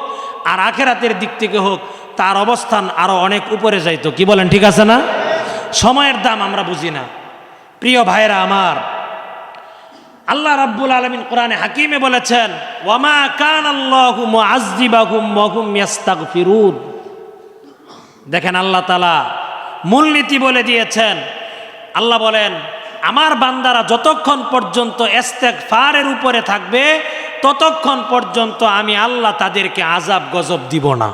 A: আর আখেরাতের দিক থেকে হোক, তার অবস্থান আরো অনেক উপরে যাইতো। কি বলেন, ঠিক আছে না? সময়ের দাম আমরা বুঝি না। প্রিয় ভাইরা আমার, আল্লাহ রাব্বুল আলামিন কোরআনে হাকিমে বলেছেন, ওয়ামা কানাল্লাহু মুআযযিবাহুম ওয়া হুম ইস্তাগফিরুন। দেখেন, আল্লাহ তাআলা মূলনীতি বলে দিয়েছেন। আল্লাহ বলেন, আমার বান্দারা যতক্ষণ পর্যন্ত ইস্তেগফারের উপরে থাকবে, ততক্ষণ পর্যন্ত আমি আল্লাহ তাদেরকে আযাব গজব দিব না।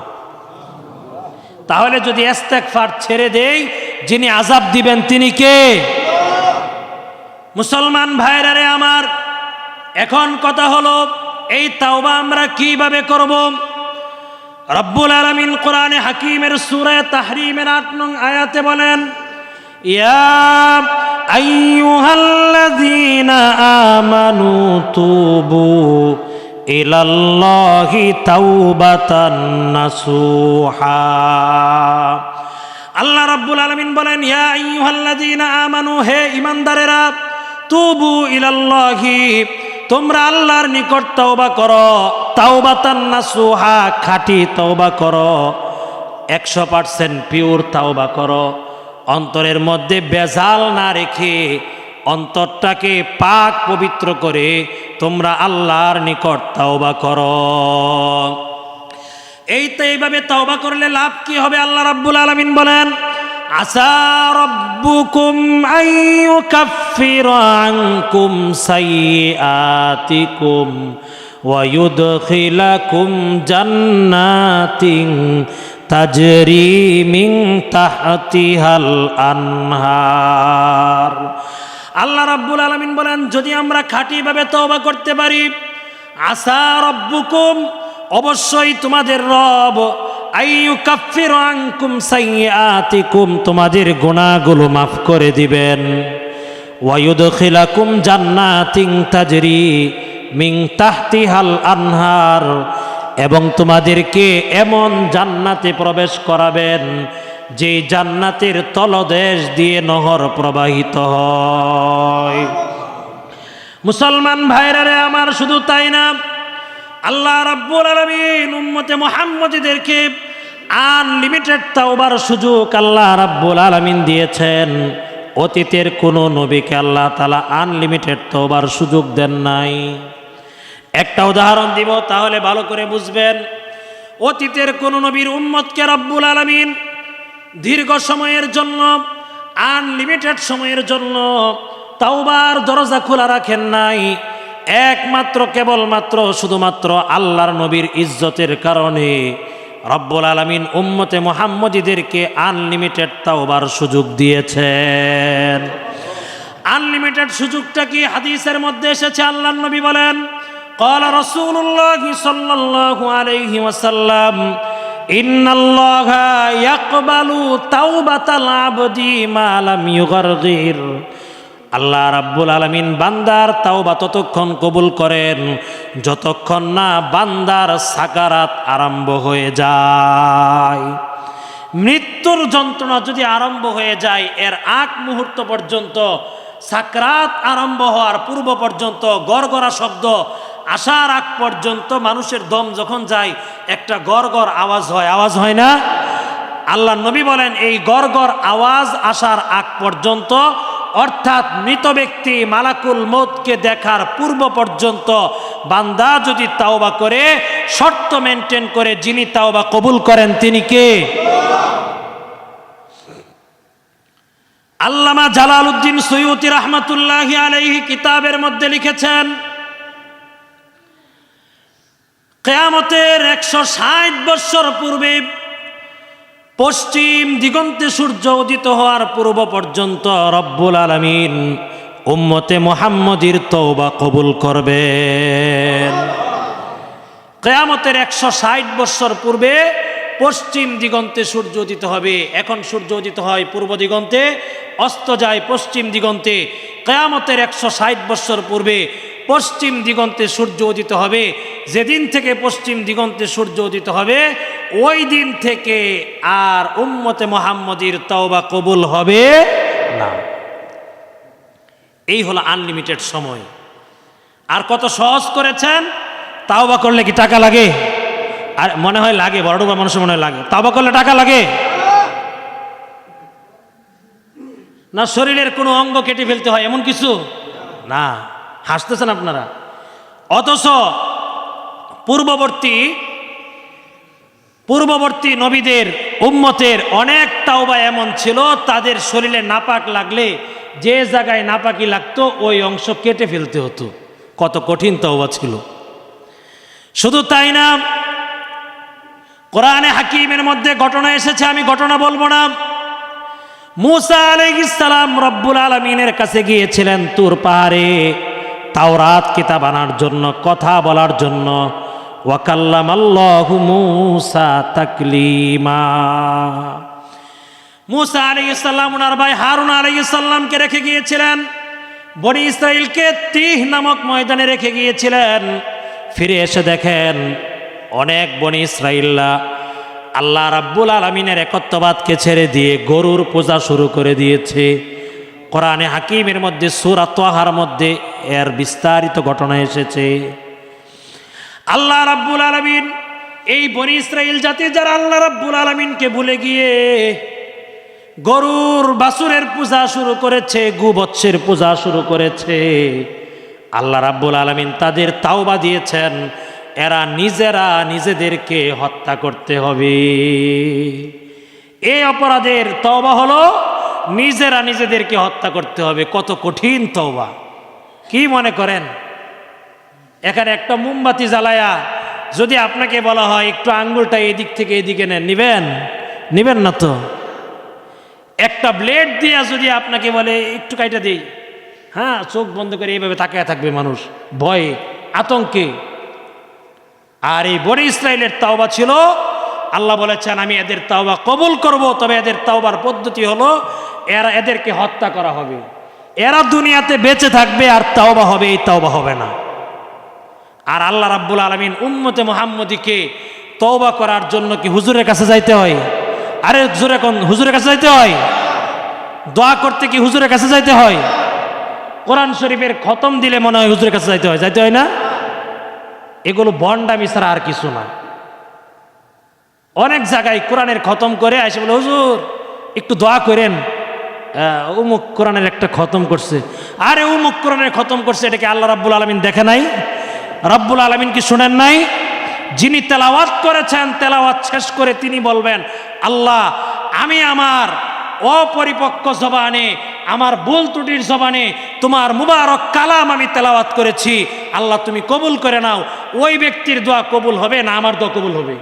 A: তাহলে যদি ইস্তেগফার ছেড়ে দেই, যিনি আযাব দিবেন তিনি কে? মুসলমান ভাইরা রে আমার, এখন কথা হলো এই তাওবা আমরা কিভাবে করব? রব্বুল আলামিন কোরআনে হাকিমের সূরা তাহরিমের 8 নং আয়াতে বলেন, ইয়া আইয়ুহাল্লাযীনা আমানু তুবু ইলাল্লাহি তাওবাতান নাসুহা। আল্লাহ রাব্বুল আলামিন বলেন, ইয়া আইয়ুহাল্লাযীনা আমানু, হে ঈমানদারেরা, তুবু ইলাল্লাহি, তোমরা আল্লাহর নিকট তওবা করো, তাওবাতান নাসুহা, খাঁটি তওবা করো, 100% পিওর তওবা করো। অন্তরের মধ্যে বেজাল না রেখে অন্তরটাকে পাক পবিত্র করে তোমরা আল্লাহর নিকট তওবা করো। এইভাবে তওবা করলে লাভ কি হবে? আল্লাহ রাব্বুল আলামিন বলেন, আসা রাব্বুকুম আইয়ুকাফফিরা আনকুম সাইয়্যাতিকুম ওয়া ইউদখিলাকুম জান্নাতিন তাজরি মিন তাহতিহাল আনহার। আল্লাহ রাব্বুল আলামিন বলেন, যদি আমরা খাঁটিভাবে তওবা করতে পারি, আসা রাব্বুকুম, অবশ্যই তোমাদের রব, আইয়ুকাফফিরু আনকুম সাইয়্যাতিকুম, তোমাদের গুনাহগুলো মাফ করে দিবেন, ওয়া ইউদখিলাকুম জান্নাতিন তাজরি মিন তাহতিহাল আনহার, এবং তোমাদেরকে এমন জান্নাতে প্রবেশ করাবেন যে জান্নাতের তলদেশ দিয়ে নহর প্রবাহিত হয়। মুসলমান ভাইরা রে আমার, শুধু তাই না, আল্লাহ রাব্বুল আলামিন উম্মতে মুহাম্মদীদেরকে আনলিমিটেড তাওবার সুযোগ আল্লাহ রাব্বুল আলামিন দিয়েছেন। অতীতের কোনো নবীকে আল্লাহ তাআলা আনলিমিটেড তওবার সুযোগ দেন নাই। একটা উদাহরণ দিব, তাহলে ভালো করে বুঝবেন। অতীতের কোন নবীর উম্মতকে রব্বুল আলামিন দীর্ঘ সময়ের জন্য, আনলিমিটেড সময়ের জন্য তাওবার দরজা খোলা রাখেন নাই, একমাত্র কেবলমাত্র শুধুমাত্র আল্লাহর নবীর ইজ্জতের কারণে রব্বুল আলামিন উম্মতে মুহাম্মদীদেরকে আনলিমিটেড তাওবার সুযোগ দিয়েছেন। আনলিমিটেড সুযোগটা কি? হাদিসের মধ্যে এসেছে, আল্লাহর নবী বলেন, ক্বালা রাসূলুল্লাহ সাল্লাল্লাহু আলাইহি ওয়াসাল্লাম, ইন্নাল্লাহা ইয়াকবালু তাওবাতাল আবদি মা লাম ইউগারগির। আল্লাহ রাব্বুল আলামিন বান্দার তাওবা ততক্ষণ কবুল করেন যতক্ষণ না বান্দার সাকারাত আরম্ভ হয়ে যায়। মৃত্যুর যন্ত্রণা যদি আরম্ভ হয়ে যায়, এর আগ মুহূর্ত পর্যন্ত, সাকরাত আরম্ভ হওয়ার পূর্ব পর্যন্ত, গড়গড়া শব্দ আসার আগ পর্যন্ত, মানুষের দম যখন যায় একটা গড়গড় আওয়াজ হয়, আওয়াজ হয় না? আল্লাহ নবী বলেন, এই গড়গড় আওয়াজ আসার আগ পর্যন্ত, অর্থাৎ মৃত ব্যক্তি মালাকুল মউতকে দেখার পূর্ব পর্যন্ত বান্দা যদি তাওবা করে, শর্ত মেনটেন করে, যিনি তাওবা কবুল করেন তিনি কে? আল্লামা জালালউদ্দিন সুয়ুতী রাহমাতুল্লাহি আলাইহি কিতাবের মধ্যে লিখেছেন, কিয়ামতের 160 বছর পূর্বে পশ্চিম দিগন্তে সূর্য উদিত হওয়ার পূর্ব পর্যন্ত রব্বুল আলামিন উম্মতে মুহাম্মদীর তওবা কবুল করবেন। কিয়ামতের 160 বছর পূর্বে পশ্চিম দিগন্তে সূর্য উদিত হবে। এখন সূর্য উদিত হয় পূর্ব দিগন্তে, অস্ত যায় পশ্চিম দিগন্তে। কিয়ামতের 160 বছর পূর্বে পশ্চিম দিগন্তে সূর্য উদিত হবে। যেদিন থেকে পশ্চিম দিগন্তে সূর্য উদিত হবে, ওই দিন থেকে আর উম্মতে মুহাম্মদীর তওবা কবুল হবে না। এই হলো আনলিমিটেড সময়। আর কত সহজ করেছেন। তাওবা করলে কি টাকা লাগে? আর মনে হয় লাগে, বড়ডুবা মানুষের মনে হয় লাগে। তাওবা করলে টাকা লাগে না? শরীরের কোনো অঙ্গ কেটে ফেলতে হয় এমন কিছু না। হাসতেছেন আপনারা। অথচ পূর্ববর্তী নবীদের উম্মতের অনেক তাওবা এমন ছিল, তাদের শরীরে নাপাক লাগলে যে জায়গায় নাপাকি লাগতো ওই অংশ কেটে ফেলতে হতো। কত কঠিন তাওবা ছিল। শুধু তাই না, কোরআনে হাকিমের মধ্যে ঘটনা এসেছে, আমি ঘটনা বলবো না। মূসা আলাইহিস সালাম রব্বুল আলামিনের কাছে গিয়েছিলেন তুর পাহাড়ে তাওরাত কিতাব আনার জন্য, কথা বলার জন্য। ওয়া কাল্লামাল্লাহু মূসা তাকলিমা। মূসা আলাইহিস সালাম ওনার ভাই হারুন আলাইহিস সালামকে রেখে গিয়েছিলেন, বনি ইসরাইলকে তিহ নামক ময়দানে রেখে গিয়েছিলেন। ফিরে এসে দেখেন অনেক বনি ইসরাইলরা আল্লাহ রাব্বুল আলামিনের একত্ববাদকে ছেড়ে দিয়ে গরুর পূজা শুরু করে দিয়েছে। কোরআনে হাকিমের মধ্যে সূরা তাহার মধ্যে এর বিস্তারিত ঘটনা এসেছে। আল্লাহ রাব্বুল আলামিন এই বনি ইসরাইল জাতি যারা আল্লাহ রাব্বুল আলামিনকে ভুলে গিয়ে গরুর বাছুরের পূজা শুরু করেছে, গোবৎসের পূজা শুরু করেছে, আল্লাহ রাব্বুল আলামিন তাদের তাওবা দিয়েছেন, এরা নিজেরা নিজেদেরকে হত্যা করতে হবে। এই অপরাধের তওবা হলো নিজেরা নিজেদেরকে হত্যা করতে হবে। কত কঠিন তওবা! কি মনে করেন, এখানে একটা মোমবাতি জ্বালায়া যদি আপনাকে বলা হয় একটু আঙ্গুলটা এদিক থেকে এদিকে নেন, নিবেন না তো? একটা ব্লেড দিয়া যদি আপনাকে বলে একটু কাইটা দেই, হ্যাঁ, চোখ বন্ধ করে এইভাবে তাকায় থাকবে মানুষ ভয়ে, আতঙ্কে। আর এই বনি ইসরাইলের তাওবা ছিল, আল্লাহ বলেছেন আমি এদের তাওবা কবুল করব, তবে এদের তাওবার পদ্ধতি হলো এদেরকে হত্যা করা হবে। এরা দুনিয়াতে বেঁচে থাকবে আর তাওবা হবে, এই তাওবা হবে না। আর আল্লাহ রাব্বুল আলামিন উম্মতে মুহাম্মদীকে তওবা করার জন্য কি হুজুরের কাছে যাইতে হয়? আরে জোরে কোন হুজুরের কাছে যাইতে হয়? দোয়া করতে কি হুজুরের কাছে যাইতে হয়? কোরআন শরীফের খতম দিলে মনে হয় হুজুরের কাছে যাইতে হয় না? এগুলো ভণ্ডামি ছাড়া আর কিছু না। অনেক জায়গায় কোরআনের খতম করে এসে বলে হুজুর একটু দোয়া করেন, অমুক কোরআনের একটা খতম করছে। আরে অমুক কোরআনের খতম করছে, এটাকে আল্লাহ রাব্বুল আলামিন দেখে নাই? রাব্বুল আলামিন কি শুনেন নাই? যিনি তেলাওয়াত করেছেন, তেলাওয়াত শেষ করে তিনি বলবেন আল্লাহ আমি আমার অপরিপক্ক জবানে, আমার ভুল ত্রুটির জবানে তোমার মুবারক কালাম আমি তেলাওয়াত করেছি, আল্লাহ তুমি কবুল করে নাও। ওই ব্যক্তির দোয়া কবুল হবে না আমার দোয়া কবুল হবে?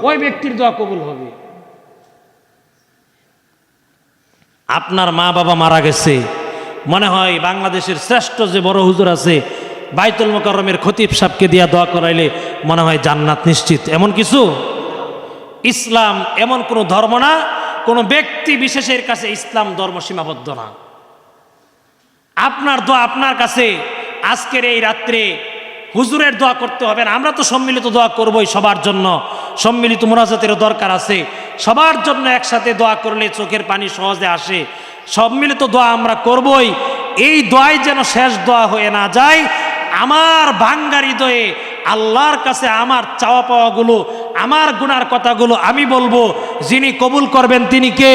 A: ওই ব্যক্তির দোয়া কবুল হবে। আপনার মা বাবা মারা গেছে, মনে হয় বাংলাদেশের শ্রেষ্ঠ যে বড় হুজুর আছে বাইতুল মোকাররমের খতিব সাহেবকে দিয়া দোয়া করাইলে মনে হয় জান্নাত নিশ্চিত, এমন কিছু? ইসলাম এমন কোনো ধর্ম না, কোনো ব্যক্তি বিশেষের কাছে ইসলাম ধর্ম সীমাবদ্ধ না। আপনার দোয়া আপনার কাছে আজকের এই রাত্রে হুজুরের দোয়া করতে হবে না। আমরা তো সম্মিলিত দোয়া করবই সবার জন্য, সম্মিলিত মুনাজাতেরও দরকার আছে। সবার জন্য একসাথে দোয়া করলে চোখের পানি সহজে আসে। সম্মিলিত দোয়া আমরা করবই। এই দোয়াই যেন শেষ দোয়া হয়ে না যায়। আমার ভাঙ্গা হৃদয়ে আল্লাহর কাছে আমার চাওয়া পাওয়াগুলো, আমার গুনার কথাগুলো আমি বলবো, যিনি কবুল করবেন তিনি কে?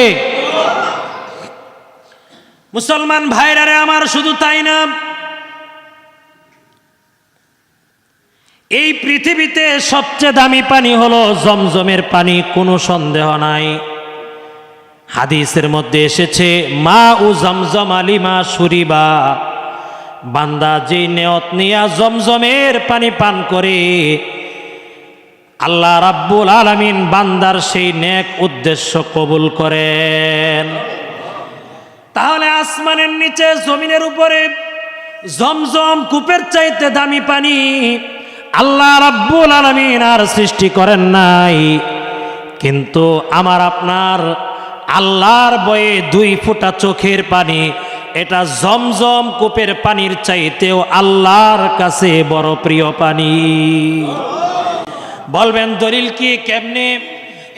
A: মুসলমান ভাইরারে আমার, শুধু তাই না, এই পৃথিবীতে সবচেয়ে দামি পানি হলো জমজমের পানি, কোনো সন্দেহ নাই। হাদিসের মধ্যে এসেছে মা উ জমজম আলিমা সুরিবা, বান্দা যেই নিয়ত নিয়া জমজমের পানি পান করে আল্লাহ রাব্বুল আলামিন বান্দার সেই নেক উদ্দেশ্য কবুল করেন। তাহলে আসমানের নিচে জমিনের উপরে জমজম কূপের চাইতে দামি পানি আল্লাহ রাব্বুল আলামিন আর সৃষ্টি করেন নাই। কিন্তু আমার আপনার আল্লাহর বয়ে 2 ফোঁটা চোখের পানি, এটা জমজম কূপের পানির চাইতেও আল্লাহর কাছে বড় প্রিয় পানি। বলবেন দলিল কি, কেমনে?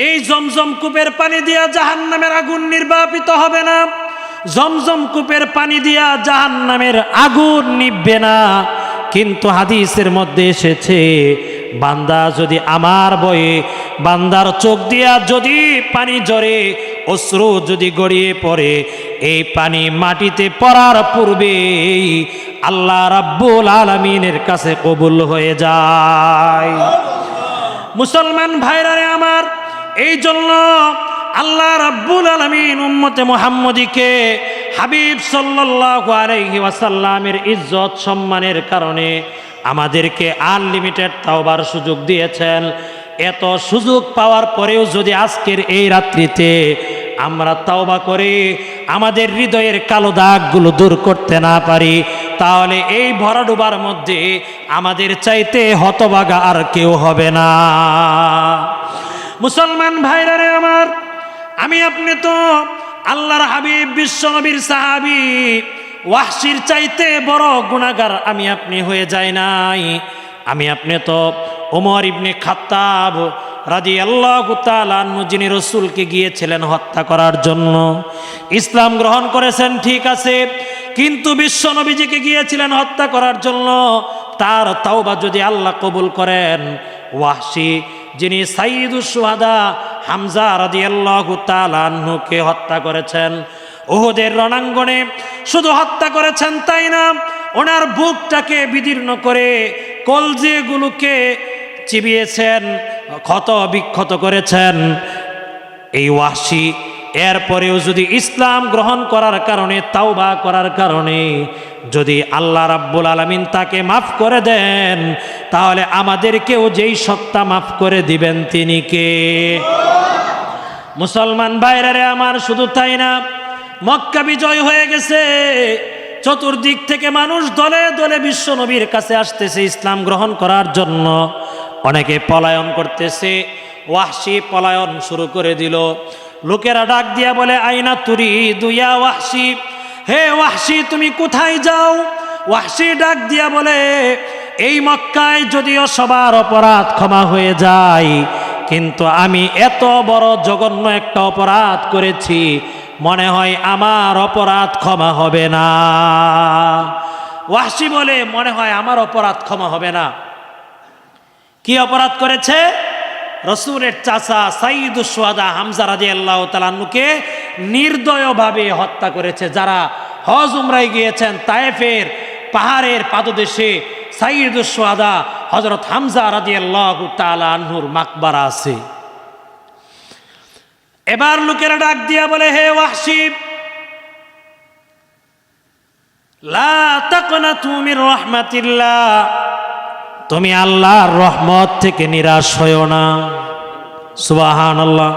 A: এই জমজম কূপের পানি দিয়া জাহান্নামের আগুন নির্বাপিত হবে না, জমজম কূপের পানি দিয়া জাহান্নামের আগুন নিভবে না। কিন্তু হাদিসের মধ্যে এসেছে বান্দা যদি আমার বয়ে, বান্দার চোখ দিয়া যদি পানি ঝরে, অশ্রু যদি গড়িয়ে পড়ে, এই পানি মাটিতে পড়ার পূর্বেই আল্লাহ রাব্বুল আলামিনের কাছে কবুল হয়ে যায়। মুসলমান ভাইরারে আমার, এই জন্য আল্লাহ রাব্বুল আলামিন উম্মতে মুহাম্মদীকে হাবিব সাল্লাল্লাহু আলাইহি ওয়াসাল্লামের ইজ্জত সম্মানের কারণে আমাদেরকে আনলিমিটেড তাওবার সুযোগ দিয়েছেন। এত সুযোগ পাওয়ার পরেও যদি আজকের এই রাত্রিতে আমরা তাওবা করে আমাদের হৃদয়ের কালো দাগগুলো দূর করতে না পারি, তাহলে এই ভরাডুবার মধ্যে আমাদের চাইতে হতভাগা আর কেউ হবে না। মুসলমান ভাইরারে আমার, আমি আপনি তো আল্লাহর হাবিব বিশ্বনবীর সাহাবী ওয়াহশির চাইতে বড় গুনাহগার আমি আপনি হয়ে যাই নাই। আমি আপনি তো ওমর ইবনে খাত্তাব রাদিয়াল্লাহু তাআলা আনহু, যিনি রাসূলকে গিয়েছিলেন হত্যা করার জন্য, ইসলাম গ্রহণ করেছেন ঠিক আছে, কিন্তু বিশ্বনবীজিকে গিয়েছিলেন হত্যা করার জন্য। তার তাওবা যদি আল্লাহ কবুল করেন, ওয়াহশি যিনি সাইয়্যিদুশ শুহাদা হামজা রাদিয়াল্লাহু তাআলা আনহুকে হত্যা করেছেন, উহুদের রণাঙ্গনে শুধু হত্যা করেছেন তাই না, ওনার বুকটাকে বিদীর্ণ করে কলজিগুলোকে চিবিয়েছেন, ক্ষত বিক্ষত করেছেন। এই ওয়াহশি এরপরেও যদি ইসলাম গ্রহণ করার কারণে, তাওবা করার কারণে যদি আল্লাহ রাব্বুল আলামিন তাকে মাফ করে দেন, তাহলে আমাদেরকেও যেই সত্তা মাফ করে দিবেন তিনি কে? মুসলমান ভাইরারে আমার, শুধু তাই না, মক্কা বিজয় হয়ে গেছে, চতুর্দিক থেকে মানুষ দলে দলে বিশ্ব নবীর কাছে আসতেছে ইসলাম গ্রহণ করার জন্য। অনেকে পলায়ন করতেছে, ওয়াহশি পলায়ন শুরু করে দিল। লোকেরা ডাক দিয়া বলে আইনা তুরিদু ইয়া ওয়াহশি, হে ওয়াহশি তুমি কোথায় যাও? ওয়াহশি ডাক দিয়া বলে এই মক্কায় যদিও সবার অপরাধ ক্ষমা হয়ে যায়, কিন্তু আমি এত বড় জঘন্য একটা অপরাধ করেছি, মনে হয় আমার অপরাধ ক্ষমা হবে না। ওয়াহশি বলে মনে হয় আমার অপরাধ ক্ষমা হবে না। কি অপরাধ করেছে? রসুলের চাচা সাইয়্যিদুশ শুহাদা হামজা রাদিয়াল্লাহু তাআলা আনহুকে নির্দয়ভাবে হত্যা করেছে। যারা হজ উমরায় গিয়েছেন, তায়েফের পাহাড়ের পাদদেশে সাইয়্যিদুশ শুহাদা হযরত হামজা রাদিয়াল্লাহু তাআলা আনহুর মাকবারা আছে। এবার লোকেরা ডাক দিয়া বলে, হে ওয়াহশী, লা তাকনাতু মির রাহমাতিল্লাহ, তুমি আল্লাহর রহমত থেকে নিরাশ হয়ো না। সুবহানাল্লাহ।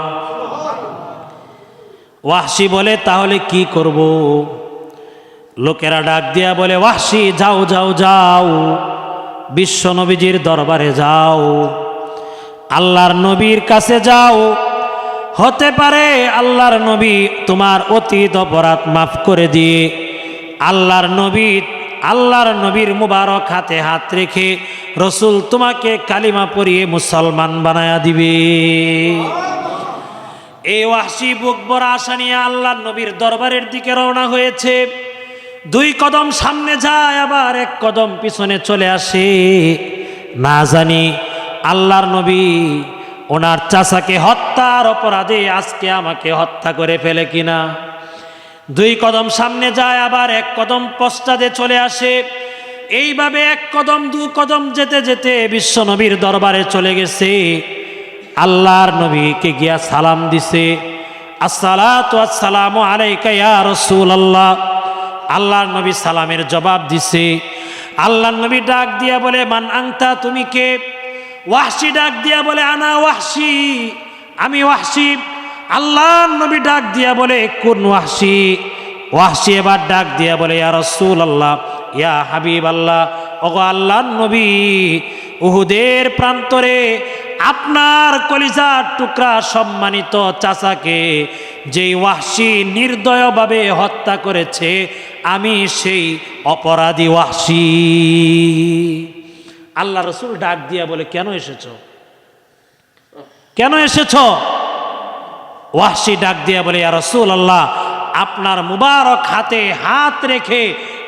A: ওয়াহশী বলে, তাহলে কি করব? লোকেরা ডাক দিয়া বলে, ওয়াহশী, যাও যাও যাও, বিশ্ব নবীজির দরবারে যাও, আল্লাহর নবীর কাছে যাও, হতে পারে আল্লাহর নবী তোমার অতীত অপরাধ মাফ করে দিয়ে আল্লাহর নবীর মুবারক হাতে হাত রেখে রসুল তোমাকে কালিমা পরিয়ে মুসলমান বানায়া দিবে। এই ওয়াহশী বুক ভরা আশা নিয়ে আল্লাহর নবীর দরবারের দিকে রওনা হয়েছে। 2 কদম সামনে যায়, আবার 1 কদম পিছনে চলে আসে। না জানি আল্লাহর নবী ওনার চাচাকে হত্যার অপরাধে আজকে আমাকে হত্যা করে ফেলে কিনা। 2 কদম সামনে যায়, আবার 1 কদম পশ্চাতে চলে আসে। এইভাবে 1 কদম 2 কদম যেতে যেতে বিশ্ব নবীর দরবারে চলে গেছে। আল্লাহর নবীকে গিয়া সালাম দিছে, আসসালাতু আসসালামু আলাইকা ইয়া রাসূলুল্লাহ। আল্লাহর নবী সালামের জবাব দিছে। আল্লাহর নবী ডাক দিয়া বলে, মান আনতা, তুমি কে? ওয়াহশী ডাক দিয়া বলে, আনা ওয়াহশী, আমি ওয়াহশী। আল্লাহর নবী ডাক দিয়া বলে, কোন ওয়াহশী? ওয়াহশী এবার ডাক দিয়া বলে, ইয়া রাসূলুল্লাহ, ইয়া হাবিবাল্লাহ, ওগো আল্লাহর নবী, উহুদের প্রান্তরে আপনার কলিজার টুকরা সম্মানিত চাচাকে যেই ওয়াহশী নির্দয়ভাবে হত্যা করেছে, আমি সেই অপরাধী ওয়াহশী। আল্লাহ রসুল ডাক দিয়া বলে, কেন এসেছো? কেন এসেছো? ওয়াহশী ডাক দিয়া বলে, ইয়া রাসূলুল্লাহ, আপনার মুবারক হাতে হাত রেখে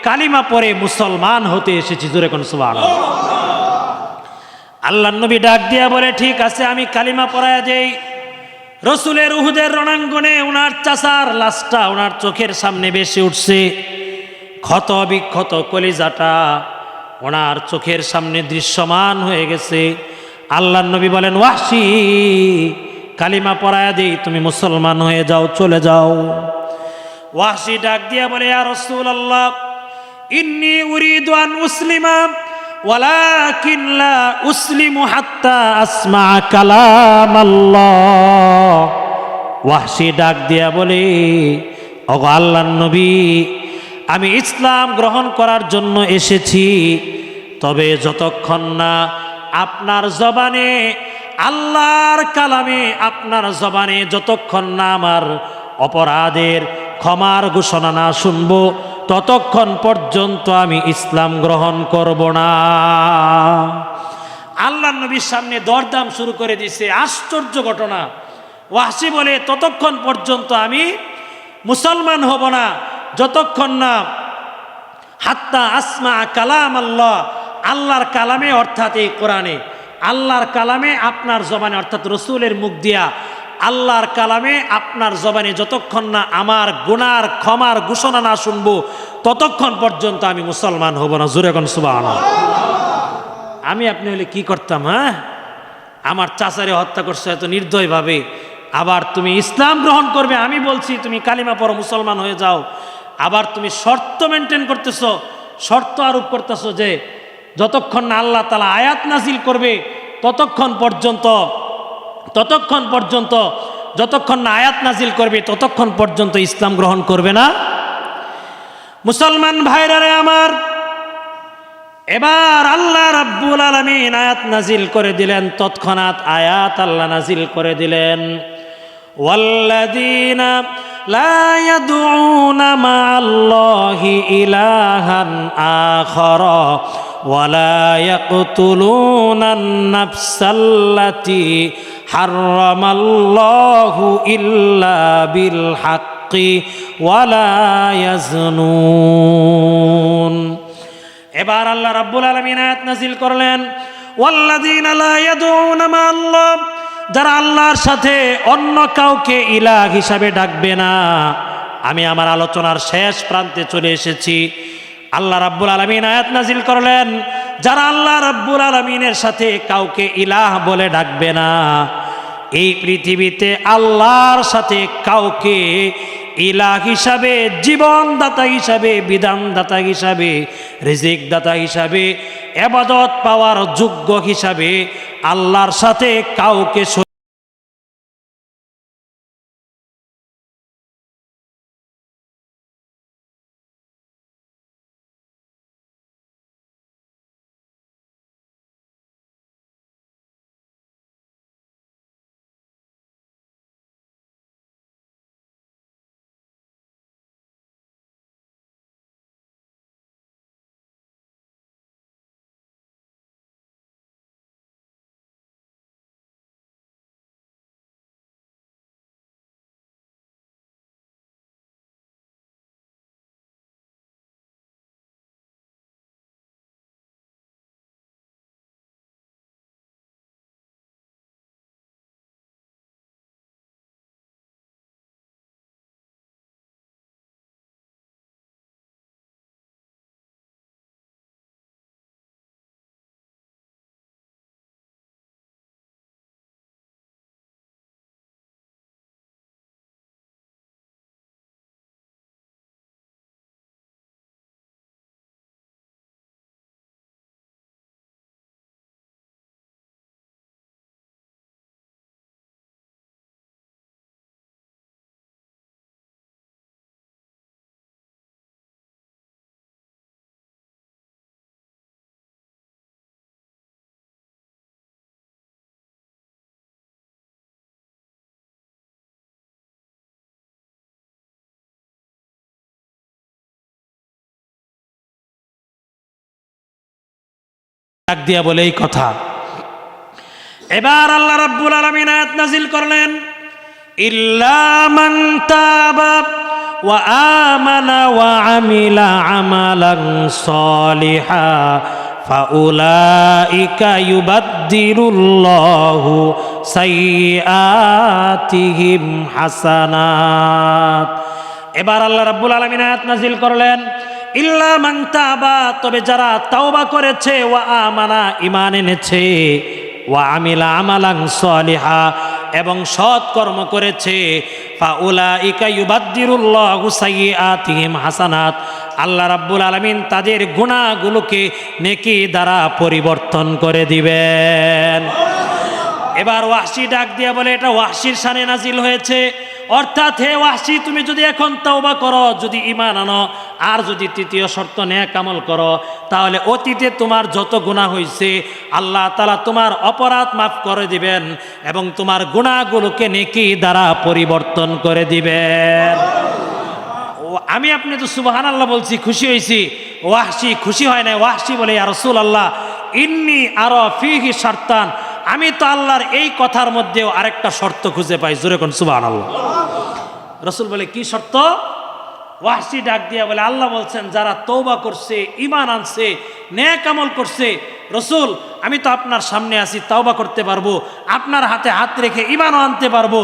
A: কালিমা পড়ে মুসলমান হতে এসেছি। জোরে কোন সুবহানাল্লাহ। আল্লাহর নবী ডাক দিয়া বলে, ঠিক আছে, আমি কালিমা পড়ায়া দেই। রসুলের উহুদের রণাঙ্গনে ওনার চাচার লাশটা ওনার চোখের সামনে ভেসে উঠছে। ক্ষত বিক্ষত কলিজাটা ওনার চোখের সামনে দৃশ্যমান হয়ে গেছে। আল্লাহর নবী বলেন, ওয়াহশী, কালিমা পড়ায়া দেই, তুমি মুসলমান হয়ে যাও, চলে যাও। ওয়াহশী ডাক দিয়া বলে, ইয়া রাসূলুল্লাহ, ইন্নী উরিদু আন উসলিমা ওয়ালাকিন লা উসলিমু হাত্তা আসমা কালামাল্লাহ। ওয়াহশী ডাক দিয়া বলে, ওগো আল্লাহর নবী, আমি ইসলাম গ্রহণ করার জন্য এসেছি, তবে যতক্ষণ না আপনার জবানে আল্লাহর কালামে, আপনার জবানে যতক্ষণ না আমার অপরাধের ক্ষমার ঘোষণা না শুনবো, ততক্ষণ পর্যন্ত আমি ইসলাম গ্রহণ করব না। আল্লাহর নবীর সামনে দরদাম শুরু করে দিছে। আশ্চর্য ঘটনা। ওয়াহশী বলে, ততক্ষণ পর্যন্ত আমি মুসলমান হব না যতক্ষণ না হাত্তা আসমা কালাম আল্লাহ, আল্লাহর কালামে, অর্থাৎ এই কোরআনে, আল্লাহর কালামে আপনার জবানে, অর্থাৎ রসুলের মুখ দিয়া আল্লাহর কালামে আপনার জবানে যতক্ষণ না আমার গুনার ক্ষমার ঘোষণা না শুনবো, ততক্ষণ পর্যন্ত আমি মুসলমান হব না। জোরে কোন সুবহানাল্লাহ। আমি আপনি হলে কি করতাম? হ্যাঁ, আমার চাচারে হত্যা করছো এত নির্দয়ভাবে, আবার তুমি ইসলাম গ্রহণ করবে, আমি বলছি তুমি কালিমা পড়ো, মুসলমান হয়ে যাও, আবার তুমি শর্ত মেনটেন করতেছো, শর্ত আরোপ করতেছো যে যতক্ষণ না আল্লাহ তাআলা আয়াত নাজিল করবে ততক্ষণ পর্যন্ত যতক্ষণ না আয়াত নাজিল করবে ততক্ষণ পর্যন্ত ইসলাম গ্রহণ করবে না। মুসলমান ভাইরারে আমার, এবার আল্লাহ রাব্বুল আলামিন আয়াত নাজিল করে দিলেন। তৎক্ষণাৎ আয়াত আল্লাহ নাজিল করে দিলেন, ওয়াল্লাযীনা লা ইয়াদউনা মা'আল্লাহি ইলাহান আখারা ওয়ালা ইয়াকতুলুনান নাফসাল্লাতী হারামাল্লাহু ইল্লা বিল হাক্কি ওয়ালা ইয়াজনুন। এবার আল্লাহ রাব্বুল আলামিন আয়াত নাযিল করলেন, ওয়াল্লাযীনা লা ইয়াদউনা মা'আল্লাহ, যারা আল্লাহর সাথে অন্য কাউকে ইলাহ হিসাবে ডাকবে না। আমি আমার আলোচনার শেষ প্রান্তে চলে এসেছি। আল্লাহ রাব্বুল আলামিন আয়াত নাযিল করলেন, যারা আল্লাহ রাব্বুল আলামিনের সাথে কাউকে ইলাহ বলে ডাকবে না, এই পৃথিবীতে আল্লাহর সাথে কাউকে ইলাহ হিসাবে, জীবনদাতা হিসাবে, বিধানদাতা হিসাবে, রিজিকদাতা হিসাবে, ইবাদত পাওয়ার যোগ্য হিসাবে আল্লাহর সাথে কাউকে ডাক দিয়া বলে এই কথা। এবার আল্লাহ রাব্বুল আলামিন আয়াত নাজিল করলেন, ইল্লা মান তাবা ওয়া আমানা ওয়া আমিলা আমালান সলিহা ফাউলাইকা ইউবাদদিলুল্লাহু সাইয়্যাতিহিম হাসানাত। এবার আল্লাহ রাব্বুল আলামিন আয়াত নাজিল করলেন, ইল্লা মান তাবা, তবে যারা তাওবা করেছে, ওয়া আমানা, ঈমান এনেছে, ওয়া আমিলা আমালান সলিহা, এবং সৎ কর্ম করেছে, ফাউলাইকা ইউবাদদিলুল্লাহু সাইয়্যাতিহিম হাসানাত, আল্লাহ রাব্বুল আলামিন তাদের গুনাহগুলোকে নেকি দ্বারা পরিবর্তন করে দিবেন। এবার ওয়াহশী ডাক দিয়া বলে, এটা ওয়াহশীর শানে নাজিল হয়েছে, অর্থাৎ হে ওয়াহশী, তুমি যদি এখন তাওবা করো, যদি ঈমান আনো, আর যদি তৃতীয় শর্ত নেক আমল করো, তাহলে অতীতে তোমার যত গুনাহ হয়েছে আল্লাহ তাআলা তোমার অপরাধ মাফ করে দিবেন এবং তোমার গুনাহগুলোকে নেকি দ্বারা পরিবর্তন করে দিবেন। আমি আপনি তো সুবহানাল্লাহ বলছি, খুশি হয়েছি, ওয়াহশী খুশি হয় না। ওয়াহশী বলে, ইয়া রাসূলুল্লাহ, ইন্নী আরা ফীহি শারতান, আমি তো আল্লাহর এই কথার মধ্যেও আরেকটা শর্ত খুঁজে পাই। জোরে কোন সুবহানাল্লাহ। রাসূল বলে, কি শর্ত? ওয়াহশী ডাক দিয়া বলে, আল্লাহ বলছেন যারা তওবা করছে, ঈমান আনছে, নেক আমল করছে, রাসূল আমি তো আপনার সামনে আছি, তওবা করতে পারবো, আপনার হাতে হাত রেখে ঈমানও আনতে পারবো,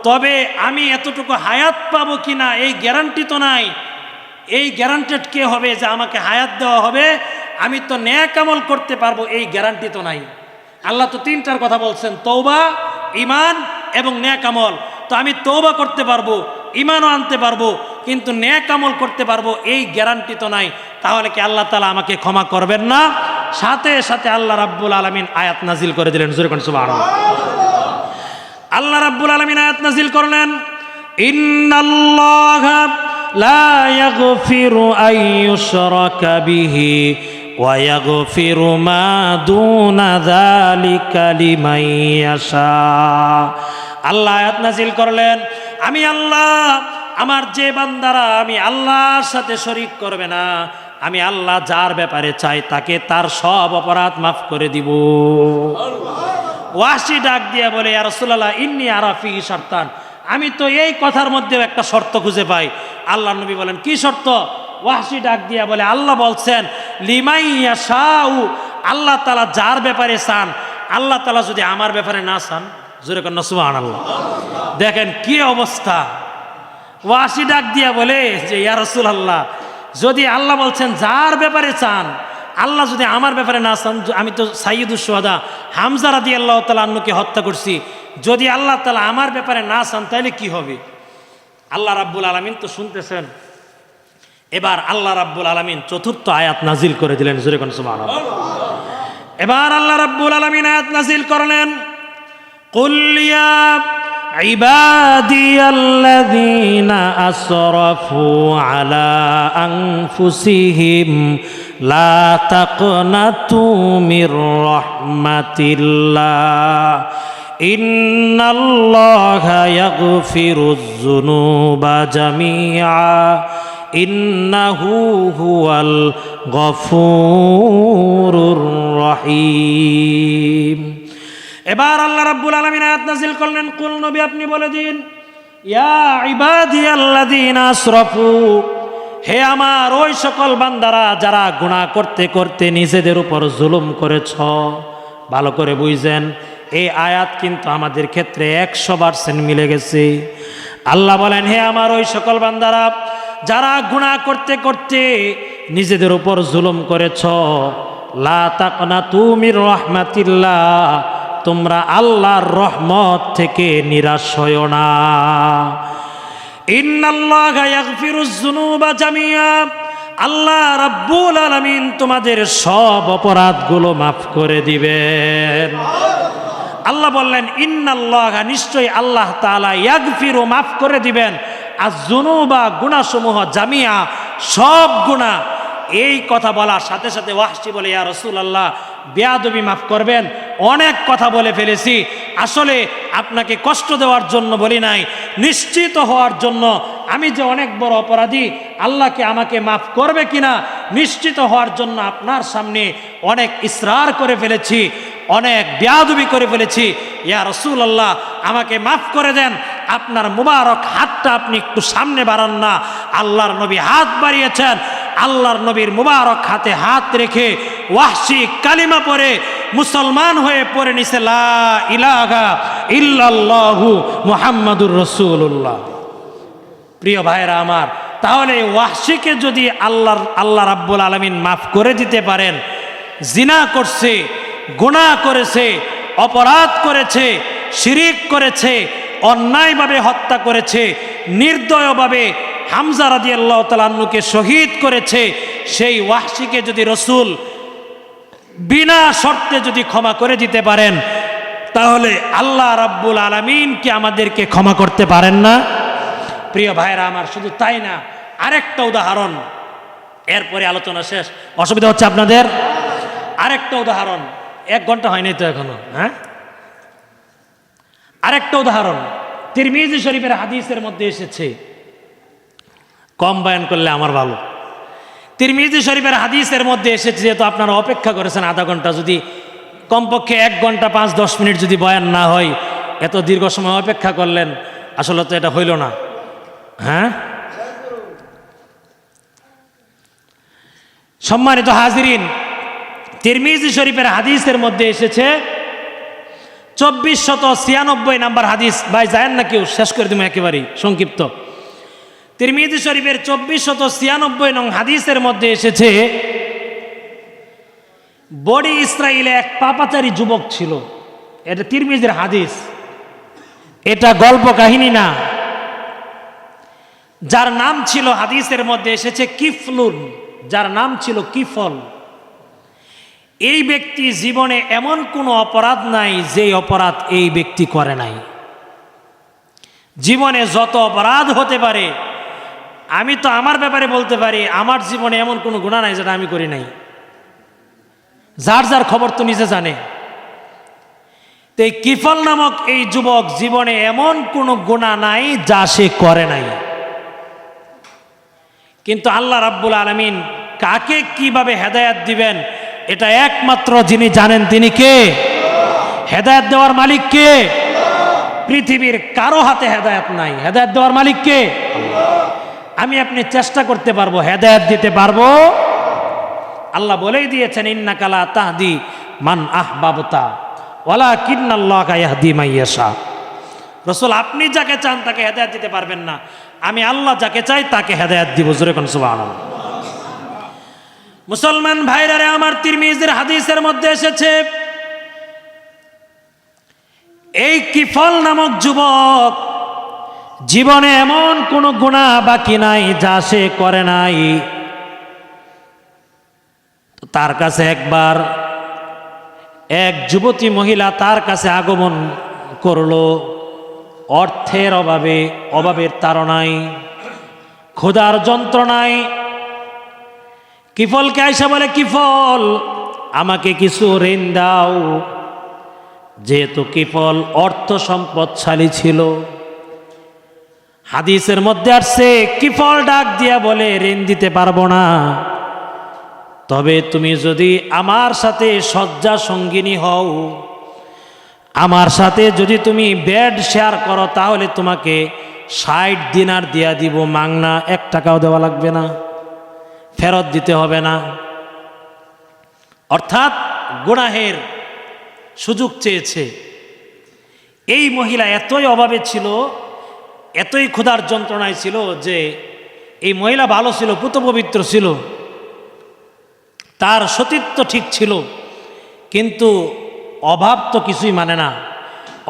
A: তবে আমি এতটুকু হায়াত পাবো কিনা এই গ্যারান্টি তো নাই। এই গ্যারান্টেড কে হবে যে আমাকে হায়াত দেওয়া হবে? আমি তো নেক আমল করতে পারবো, এই গ্যারান্টি তো নাই। আল্লাহ তো তিনটার কথা বলছেন, তওবা, ঈমান এবং নেক আমল। তো আমি তওবা করতে পারবো, ঈমানও আনতে পারবো, কিন্তু নেক আমল করতে পারবো, এই গ্যারান্টি তো নাই। তাহলে কি আল্লাহ তাআলা আমাকে ক্ষমা করবেন না? সাথে সাথে আল্লাহ রাব্বুল আলামিন আয়াত নাজিল করে দিলেন। জোরে কোন সুবহানাল্লাহ। আল্লাহ রাব্বুল আলামিন আয়াত নাজিল করলেন, ইন্নাল্লাহা লা ইয়াগফিরু আন ইউশরাকা বিহি ওয়া ইয়াগফিরু মা দুনা যালিকা লিমান ইয়াশা। আল্লাহ আয়াত নাজিল করলেন, আমি আল্লাহ, আমার যে বান্দারা আমি আল্লাহর সাথে শরীক করবে না, আমি আল্লাহ যার ব্যাপারে চাই তাকে তার সব অপরাধ মাফ করে দিব। ওয়াহশী ডাক দিয়া বলে, ইয়া রাসূলুল্লাহ, ইন্নী আরা ফীহি শারতান, আমি তো এই কথার মধ্যেও একটা শর্ত খুঁজে পাই। আল্লাহ নবী বলেন, কি শর্ত? ওয়াহশী ডাক দিয়া বলে, আল্লাহ বলছেন লিমান ইয়াশাউ, আল্লাহ তাআলা যার ব্যাপারে চান, আল্লাহ তাআলা যদি আমার ব্যাপারে না চান, জোরে কন্না সুবহানাল্লাহ। দেখেন কি অবস্থা। ওয়াহশী ডাক দিয়া বলে যে, ইয়া রাসূলুল্লাহ, যদি আল্লাহ বলছেন যার ব্যাপারে চান, আল্লাহ যদি আমার ব্যাপারে না চান, আমি তো সাইয়্যিদুশ শুহাদা হামজা রাদিয়াল্লাহু তাআলা আনহুকে হত্যা করছি, যদি আল্লাহ তাআলা আমার ব্যাপারে না চান তাহলে কি হবে? আল্লাহ রাব্বুল আলামিন তো শুনতেছেন। এবার আল্লাহ রাব্বুল আলামিন চতুর্থ আয়াত নাজিল করে দিলেন, জোরে কোন সুবহানাল্লাহ। এবার আল্লাহ রাব্বুল আলামিন আয়াত নাজিল করলেন, কুল ইয়া ইবাদিয়াল্লাযীনা আসরাফু আলা আনফুসিহিম লা তাকনাতু মির রাহমাতিল্লাহ ইন্নাল্লাহা ইয়াগফিরুয যুনুবা জামিআ ইন্নাহু হুয়াল গফুরুর রহিম। এবার আল্লাহ রাব্বুল আলামিন আয়াত নাযিল করলেন, কুল নবী আপনি বলে দিন, ইয়া ইবাদিয়াল্লাযীনা আসরাফু, হে আমার ওই সকল বান্দারা যারা গুনাহ করতে করতে নিজেদের উপর জুলুম করেছ। ভালো করে বুঝেন, এই আয়াত কিন্তু আমাদের ক্ষেত্রে 100% মিলে গেছে। আল্লাহ বলেন, হে আমার ওই সকল বান্দারা যারা গুনাহ করতে করতে নিজেদের উপর জুলুম করেছ, লা তাকনাতু মির রাহমাতিল্লাহ, তোমরা আল্লাহর রহমত থেকে নিরাশ হয়ো না। ইন্নাল্লাহা ইয়াগফিরুয যুনুবা জামিআ, আল্লাহ রাব্বুল আলামিন তোমাদের সব অপরাধগুলো মাফ করে দিবেন। আল্লাহ বললেন, ইন্নাল্লাহা, নিশ্চয়ই আল্লাহ তাআলা, ইয়াগফিরু, মাফ করে দিবেন, আয-যুনুবা, গুনাহসমূহ, জামিআ, সব গুনাহ। এই কথা বলার সাথে সাথে ওয়াহশী বলে, ইয়া রাসূলুল্লাহ, বেয়াদবি মাফ করবেন, অনেক কথা বলে ফেলেছি, আসলে আপনাকে কষ্ট দেওয়ার জন্য বলি নাই, নিশ্চিত হওয়ার জন্য, আমি যে অনেক বড় অপরাধী, আল্লাহকে আমাকে মাফ করবে কিনা নিশ্চিত হওয়ার জন্য আপনার সামনে অনেক ইসরার করে ফেলেছি, অনেক বেয়াদবি করে ফেলেছি। ইয়া রাসূলুল্লাহ, আমাকে মাফ করে দেন। আপনার মুবারক হাতটা আপনি একটু সামনে বাড়ান না। আল্লাহর নবী হাত বাড়িয়েছেন। আল্লাহর নবীর মুবারক হাতে হাত রেখে ওয়াহশী কালিমা পড়ে মুসলমান হয়ে পড়ে নিছে, লা ইলাহা ইল্লাল্লাহু মুহাম্মাদুর রাসূলুল্লাহ। প্রিয় ভাইরা আমার, তাহলে ওয়াহশীকে যদি আল্লাহ রাব্বুল আলামিন মাফ করে দিতে পারেন, জিনা করছে, গুনাহ করেছে, অপরাধ করেছে, শিরিক করেছে, অন্যায়ভাবে হত্যা করেছে, নির্দয়ভাবে হামজা রাদিয়াল্লাহু তাআলা আনহুকে শহীদ করেছে, সেই ওয়াহশীকে যদি রাসূল বিনা শর্তে যদি ক্ষমা করে দিতে পারেন, তাহলে আল্লাহ রাব্বুল আলামিন কি আমাদেরকে ক্ষমা করতে পারেন না? প্রিয় ভাইরা আমার, শুধু তাই না, আরেকটা উদাহরণ, এরপরে আলোচনা শেষ, অসুবিধা হচ্ছে আপনাদের? আরেকটা উদাহরণ, 1 ঘন্টা হয়নি তো এখনো, হ্যাঁ? আরেকটা উদাহরণ তিরমিজি শরীফের হাদিসের মধ্যে এসেছে, কম বয়ান করলে আমার ভালো। তিরমিজি শরীফের হাদিসের মধ্যে এসেছে, যেহেতু আপনারা অপেক্ষা করেছেন আধা ঘন্টা, যদি কমপক্ষে 1 ঘন্টা 5-10 মিনিট যদি বয়ান না হয়, এত দীর্ঘ সময় অপেক্ষা করলেন, আসলে তো এটা হইল না, হ্যাঁ? সম্মানিত হাজিরিন, তিরমিজি শরীফের হাদিসের মধ্যে এসেছে 2496 নাম্বার হাদিস। ভাই যায়েন না কেউ, শেষ করে দিব একেবারেই সংক্ষিপ্ত। তিরমিজি শরীফের 2496 নং হাদিসের মধ্যে এসেছে, বনি ইসরাইলে এক পাপাচারী যুবক ছিল। এটা তিরমিজির হাদিস, এটা গল্প কাহিনী না। যার নাম ছিল, হাদিসের মধ্যে এসেছে কিফলুন, যার নাম ছিল কিফল। এই ব্যক্তি জীবনে এমন কোনো অপরাধ নাই যে অপরাধ এই ব্যক্তি করে নাই। জীবনে যত অপরাধ হতে পারে, আমি তো আমার ব্যাপারে বলতে পারি, আমার জীবনে এমন কোনো গুনাহ নাই যেটা আমি করি নাই। যার যার খবর তো নিজে জানে। তো এই কিফল নামক এই যুবক জীবনে এমন কোনো গুনাহ নাই যা সে করে নাই। কিন্তু আল্লাহ রাব্বুল আলামিন কাকে কিভাবে হেদায়েত দিবেন, এটা একমাত্র যিনি জানেন তিনি কে? হেদায়েত দেওয়ার মালিক কে? পৃথিবীর কারো হাতে হেদায়েত নাই। হেদায়েত দেওয়ার মালিক কে? আমি আপনি চেষ্টা করতে পারবো, হেদায়েত দিতে পারবো? আল্লাহ বলেই দিয়েছেন, ইন্নাকা লা তাহদি মান আহবাবতা ওয়ালাকিন্নাল্লাহা ইয়াহদি মান ইয়াশা। রাসূল, আপনি যাকে চান তাকে হেদায়েত দিতে পারবেন না, আমি আল্লাহ যাকে চাই তাকে হেদায়েত দিব। জোরে কোন সুবহানাল্লাহ। মুসলমান ভাইরা আমার, তিরমিজির হাদিসের মধ্যে এসেছে, এই কিফল নামক যুবক জীবনে এমন কোনো গুনাহ বাকি নাই যা সে করে নাই। তার কাছে একবার এক যুবতী মহিলা তার কাছে আগমন করলো, অর্থের অভাবে, অভাবের তাড়নায়, ক্ষুধার যন্ত্রণায়। কিফলকে আইসা বলে, কিফল আমাকে কিছু ঋণ দাও। যেহেতু কিফল অর্থ সম্পদশালী ছিল, হাদিসের মধ্যে আসছে কিফল ডাক দিয়া বলে, ঋণ দিতে পারবো না, তবে তুমি যদি আমার সাথে শয্যা সঙ্গিনী হও, আমার সাথে যদি তুমি বেড শেয়ার করো, তাহলে তোমাকে 60 দিনার দিয়া দিব, মাংনা 1 টাকাও দেওয়া লাগবে না, ফেরত দিতে হবে না। অর্থাৎ গুনাহের সুযোগ চেয়েছে। এই মহিলা এতই অভাবে ছিল, এতই ক্ষুধার যন্ত্রণায় ছিল যে এই মহিলা ভালো ছিল, পুতপবিত্র ছিল, তার সতীত্ব ঠিক ছিল, কিন্তু অভাব তো কিছুই মানে না।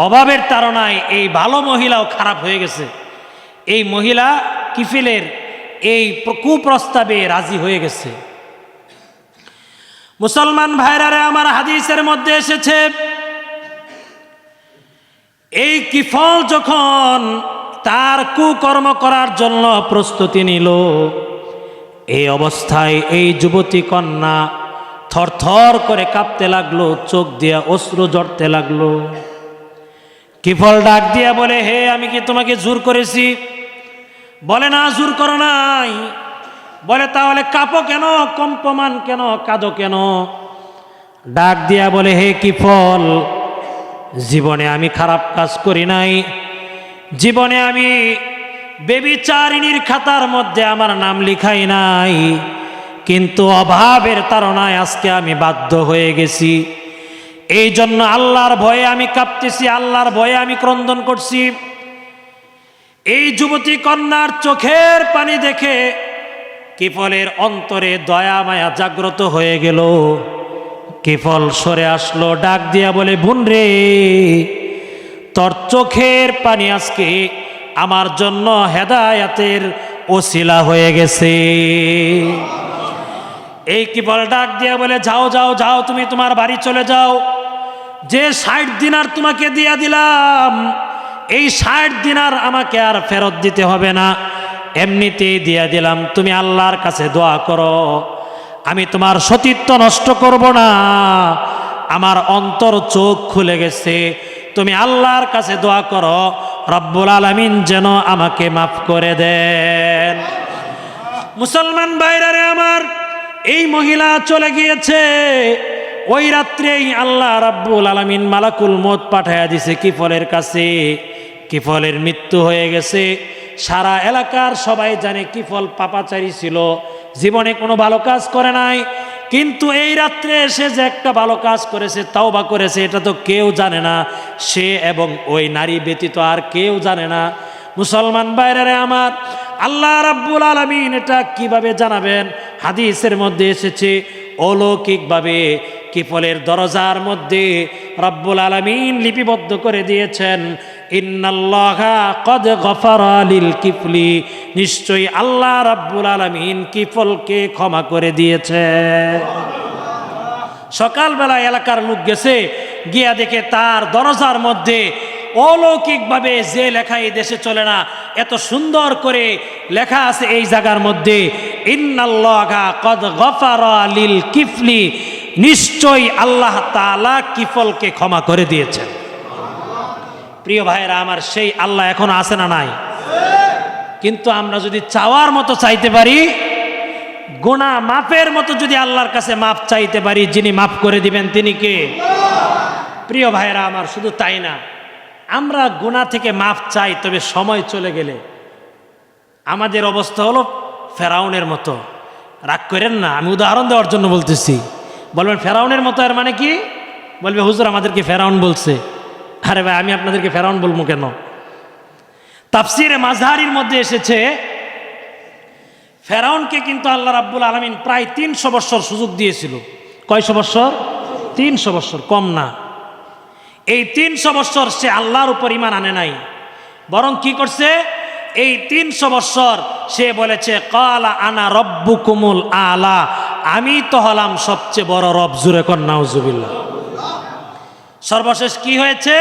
A: অভাবের তাড়নায় এই ভালো মহিলাও খারাপ হয়ে গেছে। এই মহিলা কিফিলের এই কুপ্রস্তাবে রাজি হয়ে গেছে। মুসলমান ভাইরারে আমার, হাদিসের মধ্যে এসেছে এই কিফল যখন তার কুকর্ম করার জন্য প্রস্তুতি নিল, এই অবস্থায় এই যুবতী কন্যা থরথর করে কাঁপতে লাগলো, চোখ দিয়া অশ্রু ঝরতে লাগলো। কিফল ডাক দিয়া বলে, হে আমি কি তোমাকে জোর করেছি? বলে না, জোর করো নাই। বলে তাহলে কাঁপো কেন, কম্পমান কেন, কাঁদো কেন? ডাক দিয়া বলে, হে কিফল, জীবনে আমি খারাপ কাজ করি নাই, জীবনে আমি বেবিচারিণীর খাতার মধ্যে আমার নাম লিখাই নাই, কিন্তু অভাবের তাড়নায় আজকে আমি বাধ্য হয়ে গেছি। এই জন্য আল্লাহর ভয়ে আমি কাঁপতেছি, আল্লাহর ভয়ে আমি ক্রন্দন করছি। এই যুবতী কন্যার চোখের পানি দেখে কিফলের অন্তরে দয়া মায়া জাগ্রত হয়ে গেল। কিফল সরে আসলো, ডাক দিয়া বলে, বোন রে, তোর চোখের পানি আজকে আমার জন্য হেদায়াতের ওসিলা হয়ে গেছে। এই কিফল ডাক দিয়া বলে, যাও যাও যাও, তুমি তোমার বাড়ি চলে যাও। যে 60 দিনার তোমাকে দিয়া দিলাম, এই 60 দিনার আমাকে আর ফেরত দিতে হবে না, এমনিতেই দিয়া দিলাম। তুমি আল্লাহর কাছে দোয়া করো, আমি তোমার সতীত্ব নষ্ট করব না। আমার অন্তর চোখ খুলে গেছে, তুমি আল্লাহর কাছে দোয়া করো, রব্বুল আলামিন যেন আমাকে মাফ করে দেন। মুসলমান ভাইরারে আমার, এই মহিলা চলে গিয়েছে। ওই রাত্রেই আল্লাহ রাব্বুল আলামিন মালাকুল মউত পাঠায়া দিছে কিফলের কাছে। কিফলের মৃত্যু হয়ে গেছে। সারা এলাকার সবাই জানে কিফল পাপাচারী ছিল, জীবনে কোনো ভালো কাজ করে নাই, কিন্তু এই রাত্রে সে যে একটা ভালো কাজ করেছে, তাওবা করেছে, এটা তো কেউ জানে না। সে এবং ওই নারী ব্যতীত আর কেউ জানে না। মুসলমান ভাইরারে আমার, আল্লাহ রাব্বুল আলামিন এটা কিভাবে জানাবেন? হাদিসের মধ্যে এসেছে অলৌকিকভাবে কিফলের দরজার মধ্যে রব্বুল আলামিন লিপিবদ্ধ করে দিয়েছেন, ইন্নাল্লাহা কদ গফারা লিল কিফলি, নিশ্চয়ই আল্লাহ রাব্বুল আলামিন কিফলকে ক্ষমা করে দিয়েছে। সকালবেলা এলাকার লোক গেছে, গিয়া দেখে তার দরজার মধ্যে অলৌকিকভাবে যে লেখা এই দেশে চলে না, এত সুন্দর করে লেখা আছে এই জায়গার মধ্যে, ইন্নাল্লাহা কদ গফারা লিল কিফলি, নিশ্চয়ই আল্লাহ তাআলা কিফলকে ক্ষমা করে দিয়েছেন। প্রিয় ভাইরা আমার, সেই আল্লাহ এখন আছে না নাই? কিন্তু আমরা যদি চাওয়ার মতো চাইতে পারি, গুনাহ মাফের মতো যদি আল্লাহর কাছে মাফ চাইতে পারি, যিনি মাফ করে দিবেন তিনি কে? প্রিয় ভাইরা আমার, শুধু তাই না, আমরা গুনাহ থেকে মাফ চাই, তবে সময় চলে গেলে আমাদের অবস্থা হলো ফেরাউনের মতো। রাগ করেন না, আমি উদাহরণ দেওয়ার জন্য বলতেছি। বলবেন ফেরাউনের মতো, এর মানে কি? বলবে হুজুর আমাদেরকে ফেরাউন বলছে। আরে ভাই, আমি আপনাদেরকে ফেরাউন বলবো কেন? তাফসিরে মাযহারির মধ্যে এসেছে, ফেরাউনকে কিন্তু আল্লাহ রাব্বুল আলামিন প্রায় 300 বছর সুযোগ দিয়েছিল। কয়শো বছর? 300 বছর, কম না। এই 300 বছর সে আল্লাহর উপর ঈমান আনে নাই, বরং কি করছে, এই 300 বছর সে বলেছে ক্বালা আনা রব্বুকুমুল আলা, আমি তো হলাম সবচেয়ে বড় রব। জুরে কর নাউজুবিল্লাহ। সর্বশেষ কি হয়েছে,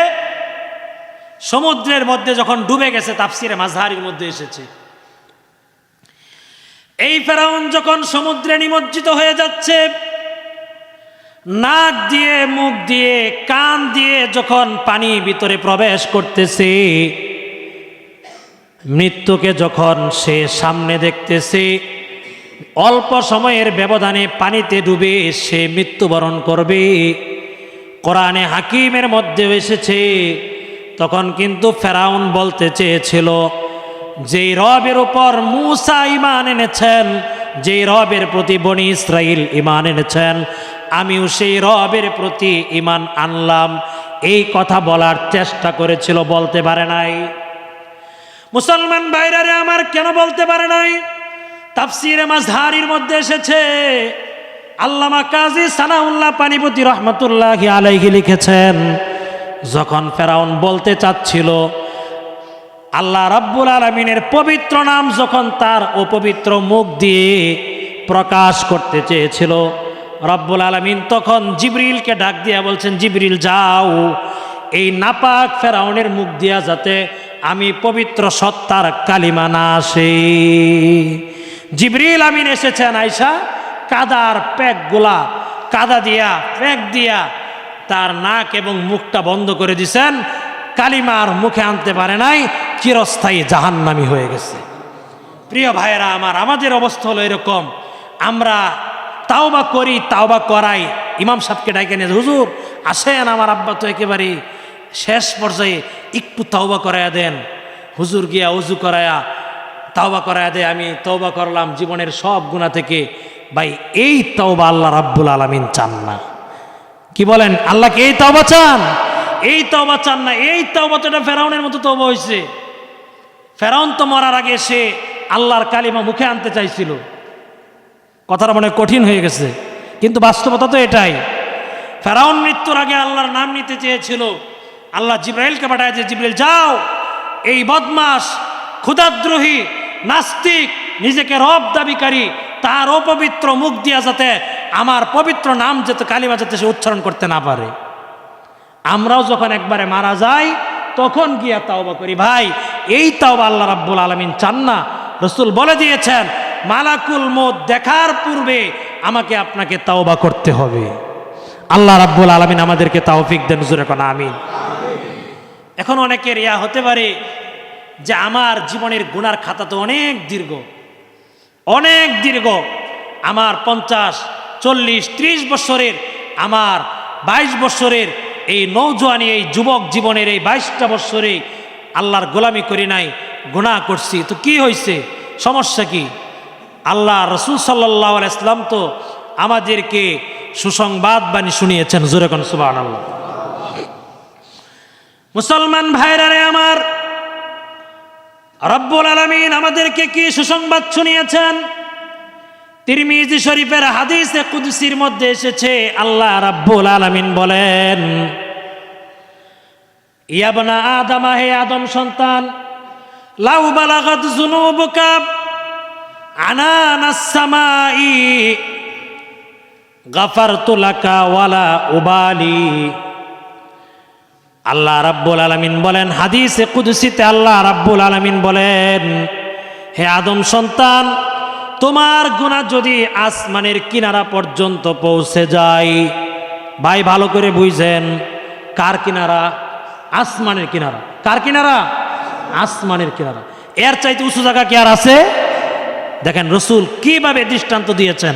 A: সমুদ্রের মধ্যে যখন ডুবে গেছে, তাফসিরে মাযহারির মধ্যে এসেছে, এই ফেরাউন যখন সমুদ্রে নিমজ্জিত হয়ে যাচ্ছে, নাক দিয়ে মুখ দিয়ে কান দিয়ে যখন পানি ভিতরে প্রবেশ করতেছে, মৃত্যুকে যখন সে সামনে দেখতেছে, অল্প সময়ের ব্যবধানে পানিতে ডুবে সে মৃত্যুবরণ করবে। কোরআনে হাকিমের মধ্যে এসেছে, তখন কিন্তু ফেরাউন বলতে চেয়েছিল, যেই রবের উপর মূসা ঈমান এনেছেন, যেই রবের প্রতি বনি ইসরাইল ঈমান এনেছেন, আমিও সেই রবের প্রতি ঈমান আনলাম। এই কথা বলার চেষ্টা করেছিল, বলতে পারে নাই। মুসলমান ভাইরা আমার, কেন বলতে পারে নাই? তাফসিরে মাযহারির মধ্যে এসেছে, আল্লামা কাজী সানাউল্লাহ পানিপতি রহমতুল্লাহি আলাইহি লিখেছেন, যখন ফেরাউন বলতে চাচ্ছিল আল্লাহ রাব্বুল আলামিনের পবিত্র নাম যখন তার অপবিত্র মুখ দিয়ে প্রকাশ করতে চেয়েছিল, রব্বুল আলামিন তখন জিবরিলকে ডাক দিয়া বলছেন, জিবরিল যাও, এই নাপাক ফেরাউনের মুখ দিয়া যাতে আমি পবিত্র সত্তার কালিমা না আসে। জিবরিল আমিন এসেছেন, আয়সা কাদার প্যাকগুলা কাদা দিয়া প্যাক দিয়া তার নাক এবং মুখটা বন্ধ করে দিছেন, কালিমার মুখে আনতে পারে নাই, চিরস্থায়ী জাহান্নামী হয়ে গেছে। প্রিয় ভাইয়েরা আমার, আমাদের অবস্থা হলো এরকম, আমরা তাওবা করি, তাওবা করাই, ইমাম সাহেবকে ডাইকে নিয়ে, হুজুর আসেন, আমার আব্বা তো একেবারে শেষ পর্যায়ে, একটু তাওবা করাইয়া দেন। হুজুর গিয়া উজু করায়া তাওবা করাইয়া দেয়, আমি তওবা করলাম জীবনের সব গুনাহ থেকে। ভাই, এই তাওবা আল্লাহ রাব্বুল আলামিন চান না। কি বলেন, আল্লাহকে এই তাওবা চান? এই তাওবা চান না। এই তাওবা তো এটা ফেরাউনের মতো তাওবা হয়েছে। ফেরাউন তো মরার আগে সে আল্লাহর কালিমা মুখে আনতে চাইছিল, কথাটা মনে কঠিন হয়ে গেছে, কিন্তু বাস্তবতা তো এটাই। ফেরাউন মৃত্যুর আগে আল্লাহর নাম নিতে চেয়েছিল, আল্লাহ জিবরাইলকে পাঠায় যে, জিবরাইল যাও, এই বদমাস ক্ষুধাদ্রোহী নাস্তিক নিজেকে রব দাবিকারী তার অপবিত্র মুখ দিয়া যাতে আমার পবিত্র নাম যাতে কালিমা যাতে সে উচ্চারণ করতে না পারে। আমরাও যখন একবারে মারা যাই তখন গিয়া তাওবা করি। ভাই, এই তাওবা আল্লাহ রাব্বুল আলামিন চান না। রাসূল বলে দিয়েছেন, মালাকুল মউত দেখার পূর্বে আমাকে আপনাকে তাওবা করতে হবে। আল্লাহ রাব্বুল আলামিন আমাদেরকে তৌফিক দেন, জোরে কোন আমিন। এখন অনেকের ইয়া হতে পারে যে আমার জীবনের গুনার খাতা তো অনেক দীর্ঘ, অনেক দীর্ঘ, আমার 50, 40, 30 বছরের, আমার 22 বছরের এই নওজোয়ানি, এই যুবক জীবনের এই 22টা বছরে আল্লাহর গোলামি করি নাই, গুনাহ করছি, তো কি হয়েছে, সমস্যা কি? আল্লাহ রাসূল সাল্লাল্লাহু আলাইহি ওয়াসাল্লাম তো আমাদেরকে সুসংবাদ বাণী শুনিয়েছেন, জোরে কোন সুবহানাল্লাহ। মুসলমান ভাইরা রে আমার, রব্বুল আলামিন আমাদেরকে কি সুসংবাদ শুনিয়েছেন? তিরমিজি শরীফের হাদিসে কুদসির মধ্যে এসেছে, আল্লাহ রাব্বুল আলামিন বলেন, ইয়া বনা আদম, হে আদম সন্তান, লাউ বালাগাত যুনুবুকা আনানাস সামাই গাফারতু লাকা ওয়ালা উবালি। আল্লাহ রাব্বুল আলামিন বলেন, হাদিসে কুদসিতে আল্লাহ রাব্বুল আলামিন বলেন, হে আদম সন্তান, তোমার গুনাহ যদি আসমানের কিনারা পর্যন্ত পৌঁছে যায়, ভাই ভালো করে বুঝেন, কার কিনারা? আসমানের কিনারা। কার কিনারা? আসমানের কিনারা। এর চাইতে উঁচু জায়গা কি আর আছে? দেখেন রাসূল কিভাবে দৃষ্টান্ত দিয়েছেন।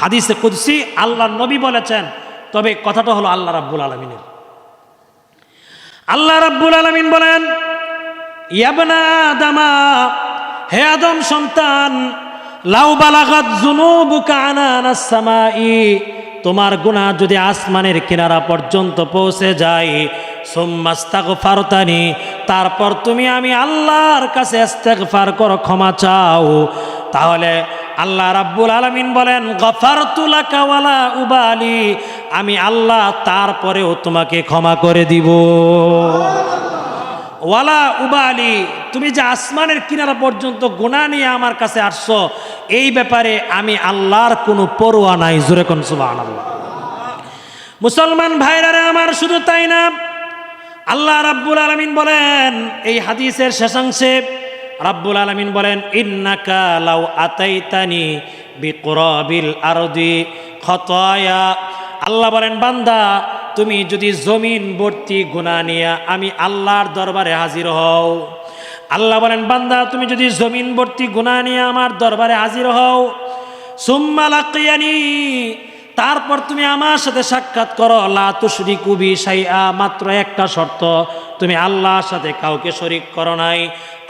A: হাদিসে কুদসি আল্লাহর নবী বলেছেন, তবে কথাটা হলো আল্লাহ রাব্বুল আলামিনের। আল্লাহ রাব্বুল আলামিন বলেন, ইয়া বনা আদামা, হে আদম সন্তান, লাউ বালাগাত যুনুবুকা আনানাস সামাই, তোমার গুনাহ যদি আসমানের কিনারা পর্যন্ত পৌঁছে যায়, সুম্মাস্তাগফারতানি, তারপর তুমি আমি আল্লাহর কাছে ইস্তেগফার করো, ক্ষমা চাও, তাহলে আল্লাহ রাব্বুল আলামিন বলেন, গফারতু লাকা ওয়ালা উবালি, আমি আল্লাহ তারপরেও তোমাকে ক্ষমা করে দিব। ওয়ালা উবালি, তুমি যে আসমানের কিনারা পর্যন্ত গুনাহ নিয়ে আমার কাছে আসছো, এই ব্যাপারে আমি আল্লাহর কোনো পরোয়া নাই। জোরে কোন সুবহানাল্লাহ। মুসলমান ভাইরা আমার, শুধু তাই না, আল্লাহ রাব্বুল আলামিন বলেন এই হাদিসের শেষাংশে, রাব্বুল আলামিন বলেন ইন্নাকা লাউ আতাইতানি বিকুরাবিল আরদি খতায়া। আল্লাহ বলেন বান্দা, তুমি যদি জমিন ভর্তি গুনাহ নিয়ে আমি আল্লাহর দরবারে হাজির হও। আল্লাহ বলেন বান্দা, তুমি যদি জমিন ভর্তি গুনাহ নিয়ে আমার দরবারে হাজির হও, সুম্মা লাকিয়ানি, তারপর তুমি আমার সাথে সাক্ষাৎ করো, লা তুশরিকু বি শাইআ, মাত্র একটা শর্ত, তুমি আল্লাহর সাথে কাউকে শরীক করো নাই।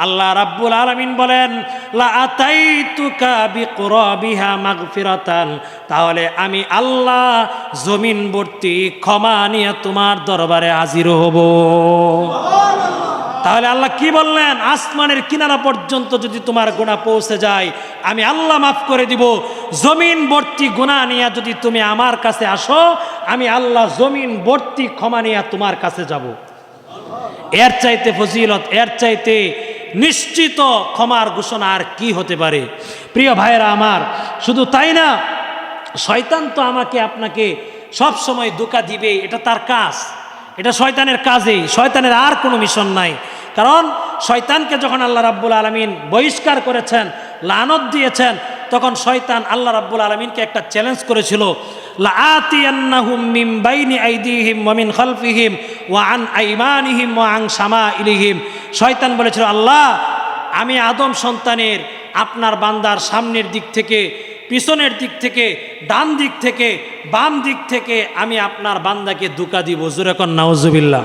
A: আল্লাহ রাব্বুল আলামিন বলেন লা আতাইতুকা বিকুরাবিহা মাগফিরাতান, তাহলে আমি আল্লাহ জমিন ভর্তি ক্ষমা নিয়ে তোমার দরবারে হাজির হব। তাহলে আল্লাহ কি বললেন? আসমানের কিনারা পর্যন্ত যদি তোমার গুনাহ পৌঁছে যায়, আমি আল্লাহ মাফ করে দিব। জমিন ভর্তি গুনাহ নিয়ে যদি তুমি আমার কাছে আসো, আমি আল্লাহ জমিন ভর্তি ক্ষমা নিয়ে তোমার কাছে যাব। এর চাইতে ফজিলত, এর চাইতে নিশ্চিত ক্ষমার ঘোষণা আর কি হতে পারে? প্রিয় ভাইয়েরা আমার, শুধু তাই না, শয়তান তো আমাকে আপনাকে সব সময় ধোঁকা দিবে, এটা তার কাজ, এটা শয়তানের কাজেই, শয়তানের আর কোনো মিশন নাই। কারণ শয়তানকে যখন আল্লাহ রাব্বুল আলামিন বহিষ্কার করেছেন, লানত দিয়েছেন, তখন শয়তান আল্লাহ রাব্বুল আলামিনকে একটা চ্যালেঞ্জ করেছিল, লাআতিয়ান্নাহুম মিন বাইনি আইদিহিম ওয়া মিন খালফিহিম ওয়া আন আইমানিহিম ওয়া আন শামাইলিহিম। শয়তান বলেছিল, আল্লাহ আমি আদম সন্তানের আপনার বান্দার সামনের দিক থেকে, পিছনের দিক থেকে, ডান দিক থেকে, বাম দিক থেকে আমি আপনার বান্দাকে ধোঁকা দিব। জোরে কোন নাউজুবিল্লাহ।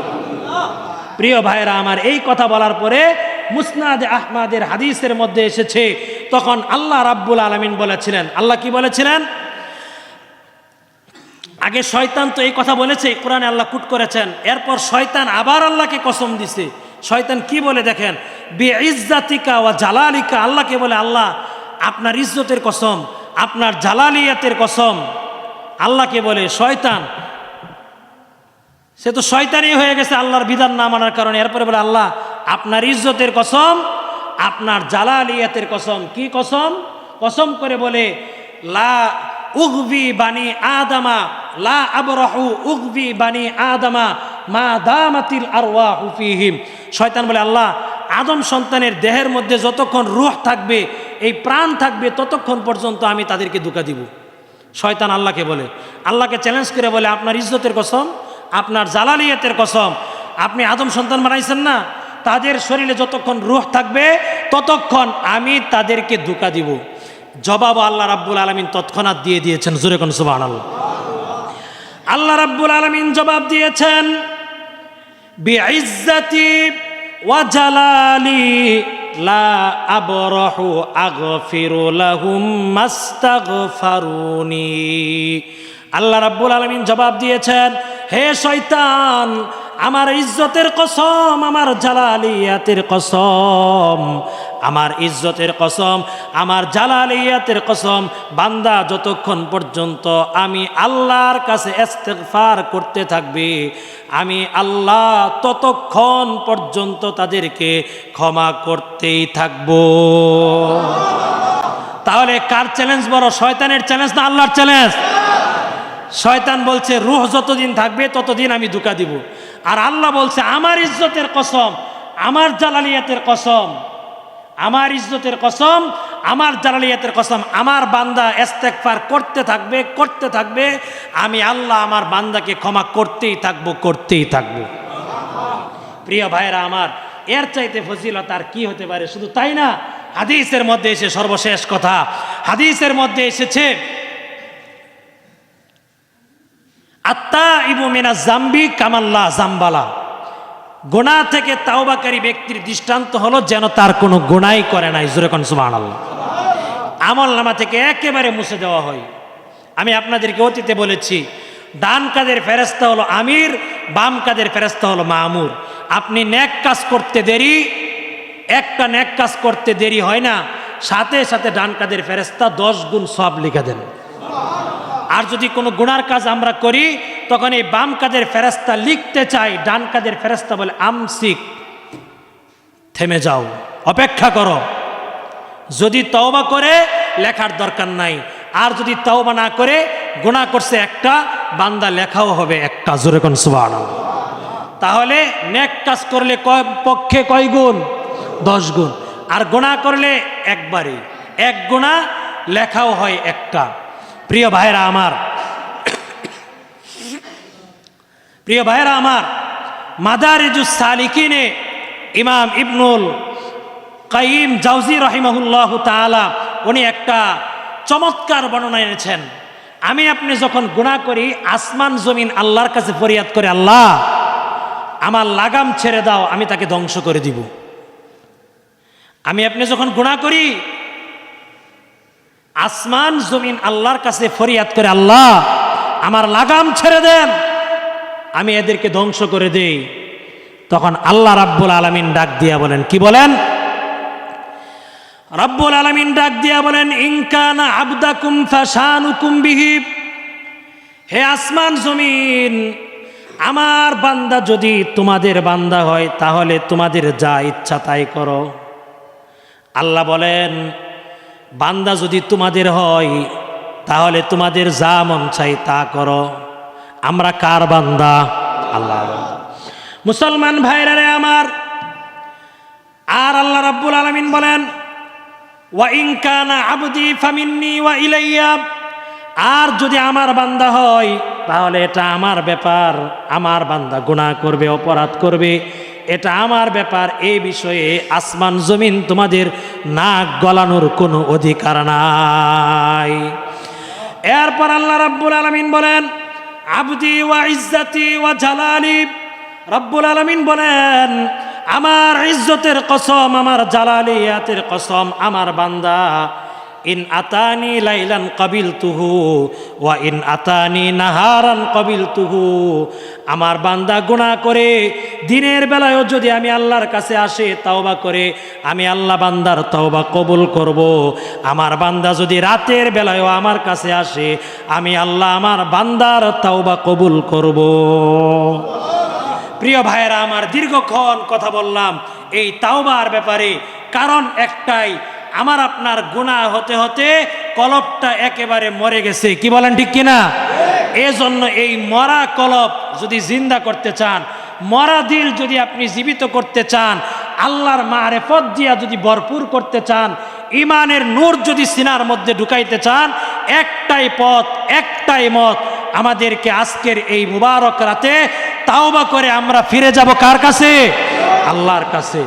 A: প্রিয় ভাইরা আমার, এই কথা বলার পরে মুসনাদে আহমদের হাদিসের মধ্যে এসেছে, তখন আল্লাহ রাব্বুল আলামিন বলেছিলেন, আল্লাহ কি বলেছিলেন? আগে শয়তান তো এই কথা বলেছে, কোরআনে আল্লাহ কুট করেছেন, এরপর শয়তান আবার আল্লাহকে কসম দিছে। শয়তান কি বলে দেখেন, বিইজ্জাতিকা ওয়া জালালিকা, আল্লাহকে বলে আল্লাহ আপনার ইজ্জতের কসম, আপনার জালালিয়াতের কসম। আল্লাহকে বলে শয়তান, সে তো শয়তানই হয়ে গেছে আল্লাহর বিধান না মানার কারণে। এরপরে বলে আল্লাহ আপনার ইজ্জতের কসম, আপনার জালালিয়াতের কসম। কি কসম? কসম করে বলে লা উগবি বানি আদামা লা আবরাহু উগবি বানি আদামা মা দামাতিল আরওয়াহু ফীহিম। শয়তান বলে আল্লাহ আদম সন্তানের দেহের মধ্যে যতক্ষণ রূহ থাকবে, এই প্রাণ থাকবে, ততক্ষণ পর্যন্ত আমি তাদেরকে ধোঁকা দিব। শয়তান আল্লাহকে বলে, আল্লাহকে চ্যালেঞ্জ করে বলে আপনার ইজ্জতের কসম, আপনার জালালিয়াতের কসম, আপনি আদম সন্তান বানাইছেন না, তাদের শরীরে যতক্ষণ রূহ থাকবে ততক্ষণ আমি তাদেরকে ধোঁকা দিব। জবাব আল্লাহ রাব্বুল আলামিন তৎক্ষণাৎ দিয়ে দিয়েছেন। জোরে কোন সুবহানাল্লাহ। আল্লাহ রাব্বুল আলামিন জবাব দিয়েছেন বিইজ্জাতি ওয়া জালালি লা আবরাহু আগফিরু লাহুম মাস্তাগফারুনি। আল্লাহ রাব্বুল আলামিন জবাব দিয়েছেন, হে শয়তান, আমার ইজ্জতের কসম, আমার জালালিয়াতের কসম, আমার ইজ্জতের কসম, আমার জালালিয়াতের কসম, বান্দা যতক্ষণ পর্যন্ত আমি আল্লাহর কাছে ইস্তিগফার করতে থাকবে, আমি আল্লাহ ততক্ষণ পর্যন্ত তাদেরকে ক্ষমা করতেই থাকব। তাহলে কার চ্যালেঞ্জ বড়, শয়তানের চ্যালেঞ্জ না আল্লাহর চ্যালেঞ্জ? শয়তান বলছে রূহ যতদিন থাকবে ততদিন আমি ধোঁকা দিব, আর আল্লাহ বলছে আমার ইজ্জতের কসম, আমার জালালিয়াতের কসম, আমার ইজ্জতের কসম, আমার জালালিয়াতের কসম, আমার বান্দা ইস্তেগফার করতে থাকবে, করতে থাকবে, আমি আল্লাহ আমার বান্দাকে ক্ষমা করতেই থাকবো, করতেই থাকবো। প্রিয় ভাইরা আমার, এর চাইতে ফজিলত আর কি হতে পারে? শুধু তাই না, হাদিসের মধ্যে এসে সর্বশেষ কথা, হাদিসের মধ্যে এসেছে আত্তাইবু মিনাজ জামবি কামাল্লা জামবালা। গুনাহ থেকে তাওবাকারী ব্যক্তির দৃষ্টান্ত হলো যেন তার কোনো গুনাহই করে নাই। জোরে কোন সুবহানাল্লাহ। আমলনামা থেকে একেবারে মুছে দেওয়া হয়। আমি আপনাদেরকে অতীতে বলেছি, ডান কাদের ফেরেশতা হলো আমির, বাম কাদের ফেরেশতা হলো মামুর। আপনি নেক কাজ করতে দেরি, একটা নেক কাজ করতে দেরি হয় না, সাথে সাথে ডান কাদের ফেরেশতা 10 গুণ সওয়াব লিখে দেন। আর যদি কোনো গুনার কাজ আমরা করি তখন এই বাম কাজের ফেরেশতা লিখতে চাই, ডান কাজের ফেরেশতা বলে আমসিক, থেমে যাও, অপেক্ষা করো। যদি তওবা করে লেখার দরকার নাই, আর যদি তওবা না করে গুনাহ করছে একটা, বান্দা লেখাও হবে একটা। জোরে কোন সুবহানাল্লাহ। তাহলে নেক কাজ করলে পক্ষে কয় গুণ? 10 গুণ। আর গুনাহ করলে একবারে এক গুনাহ, লেখাও হয় একটা। প্রিয় ভাইরা আমার, প্রিয় ভাইরা আমার, মাদারিজুস সালিকিনে ইমাম ইবনুল কাইয়িম জাওজি রাহিমাহুল্লাহু তাআলা উনি একটা চমৎকার বর্ণনা এনেছেন। আমি আপনি যখন গুনাহ করি, আসমান জমিন আল্লাহর কাছে ফরিয়াদ করে, আল্লাহ আমার লাগাম ছেড়ে দাও, আমি তাকে ধ্বংস করে দিব। আমি আপনি যখন গুনাহ করি, আসমান জমিন আল্লাহর কাছে ফরিয়াদ করে, আল্লাহ আমার লাগাম ছেড়ে দেন, আমি এদেরকে ধ্বংস করে দেই। তখন আল্লাহ রাব্বুল আলামিন ডাক দিয়া বলেন, কি বলেন? রাব্বুল আলামিন ডাক দিয়া বলেন, ইন কানা আবদাকুম ফাশানুকুম বিহি, হে আসমান জমিন, আমার বান্দা যদি তোমাদের বান্দা হয় তাহলে তোমাদের যা ইচ্ছা তাই করো। আল্লাহ বলেন, বান্দা যদি তোমাদের হয় তাহলে তোমাদের যা মন চাই তা করো। আমরা কার বান্দা? আল্লাহ। মুসলমান ভাইরা রে আমার, আর আল্লাহ রাব্বুল আলামিন বলেন, ওয়া ইন কানা আবদি ফামিন্নি ওয়া ইলাইয়া, আর যদি আমার বান্দা হয় তাহলে এটা আমার ব্যাপার। আমার বান্দা গুনাহ করবে, অপরাধ করবে, এটা আমার ব্যাপার। এই বিষয়ে আসমান জমিন তোমাদের নাক গলানোর কোনো অধিকার নাই। এরপর আল্লাহ রাব্বুল আলামিন বলেন, আবদি ওয়া ইজ্জতি ওয়া জালালি, রাব্বুল আলামিন বলেন, আমার ইজ্জতের কসম, আমার জালালিয়াতের কসম, আমার বান্দা ইন আতানি লাইলান কাবিলতুহু ওয়া ইন আতানি নাহারান কাবিলতুহু, আমার বান্দা গুনাহ করে দিনের বেলায়ও যদি আমি আল্লাহর কাছে আসে তওবা করে, আমি আল্লাহ বান্দার তওবা কবুল করব। আমার বান্দা যদি রাতের বেলায়ও আমার কাছে আসে, আমি আল্লাহ আমার বান্দার তওবা কবুল করব। প্রিয় ভাইয়েরা আমার, দীর্ঘক্ষণ কথা বললাম এই তাওবার ব্যাপারে, কারণ একটাই, আমার আপনার গুনাহ হতে হতে কলবটা একেবারে মরে গেছে। কি বলেন, ঠিক কিনা? এজন্য এই মরা কলব যদি জিন্দা করতে চান, মরা দিল যদি আপনি জীবিত করতে চান, আল্লাহর মারিফত দিয়া যদি ভরপুর করতে চান, ইমানের নূর যদি সিনার মধ্যে ঢুকাইতে চান, একটাই পথ, একটাই মত। আমাদেরকে আজকের এই মুবারক রাতে তাওবা করে আমরা ফিরে যাব কার কাছে? আল্লাহর কাছে।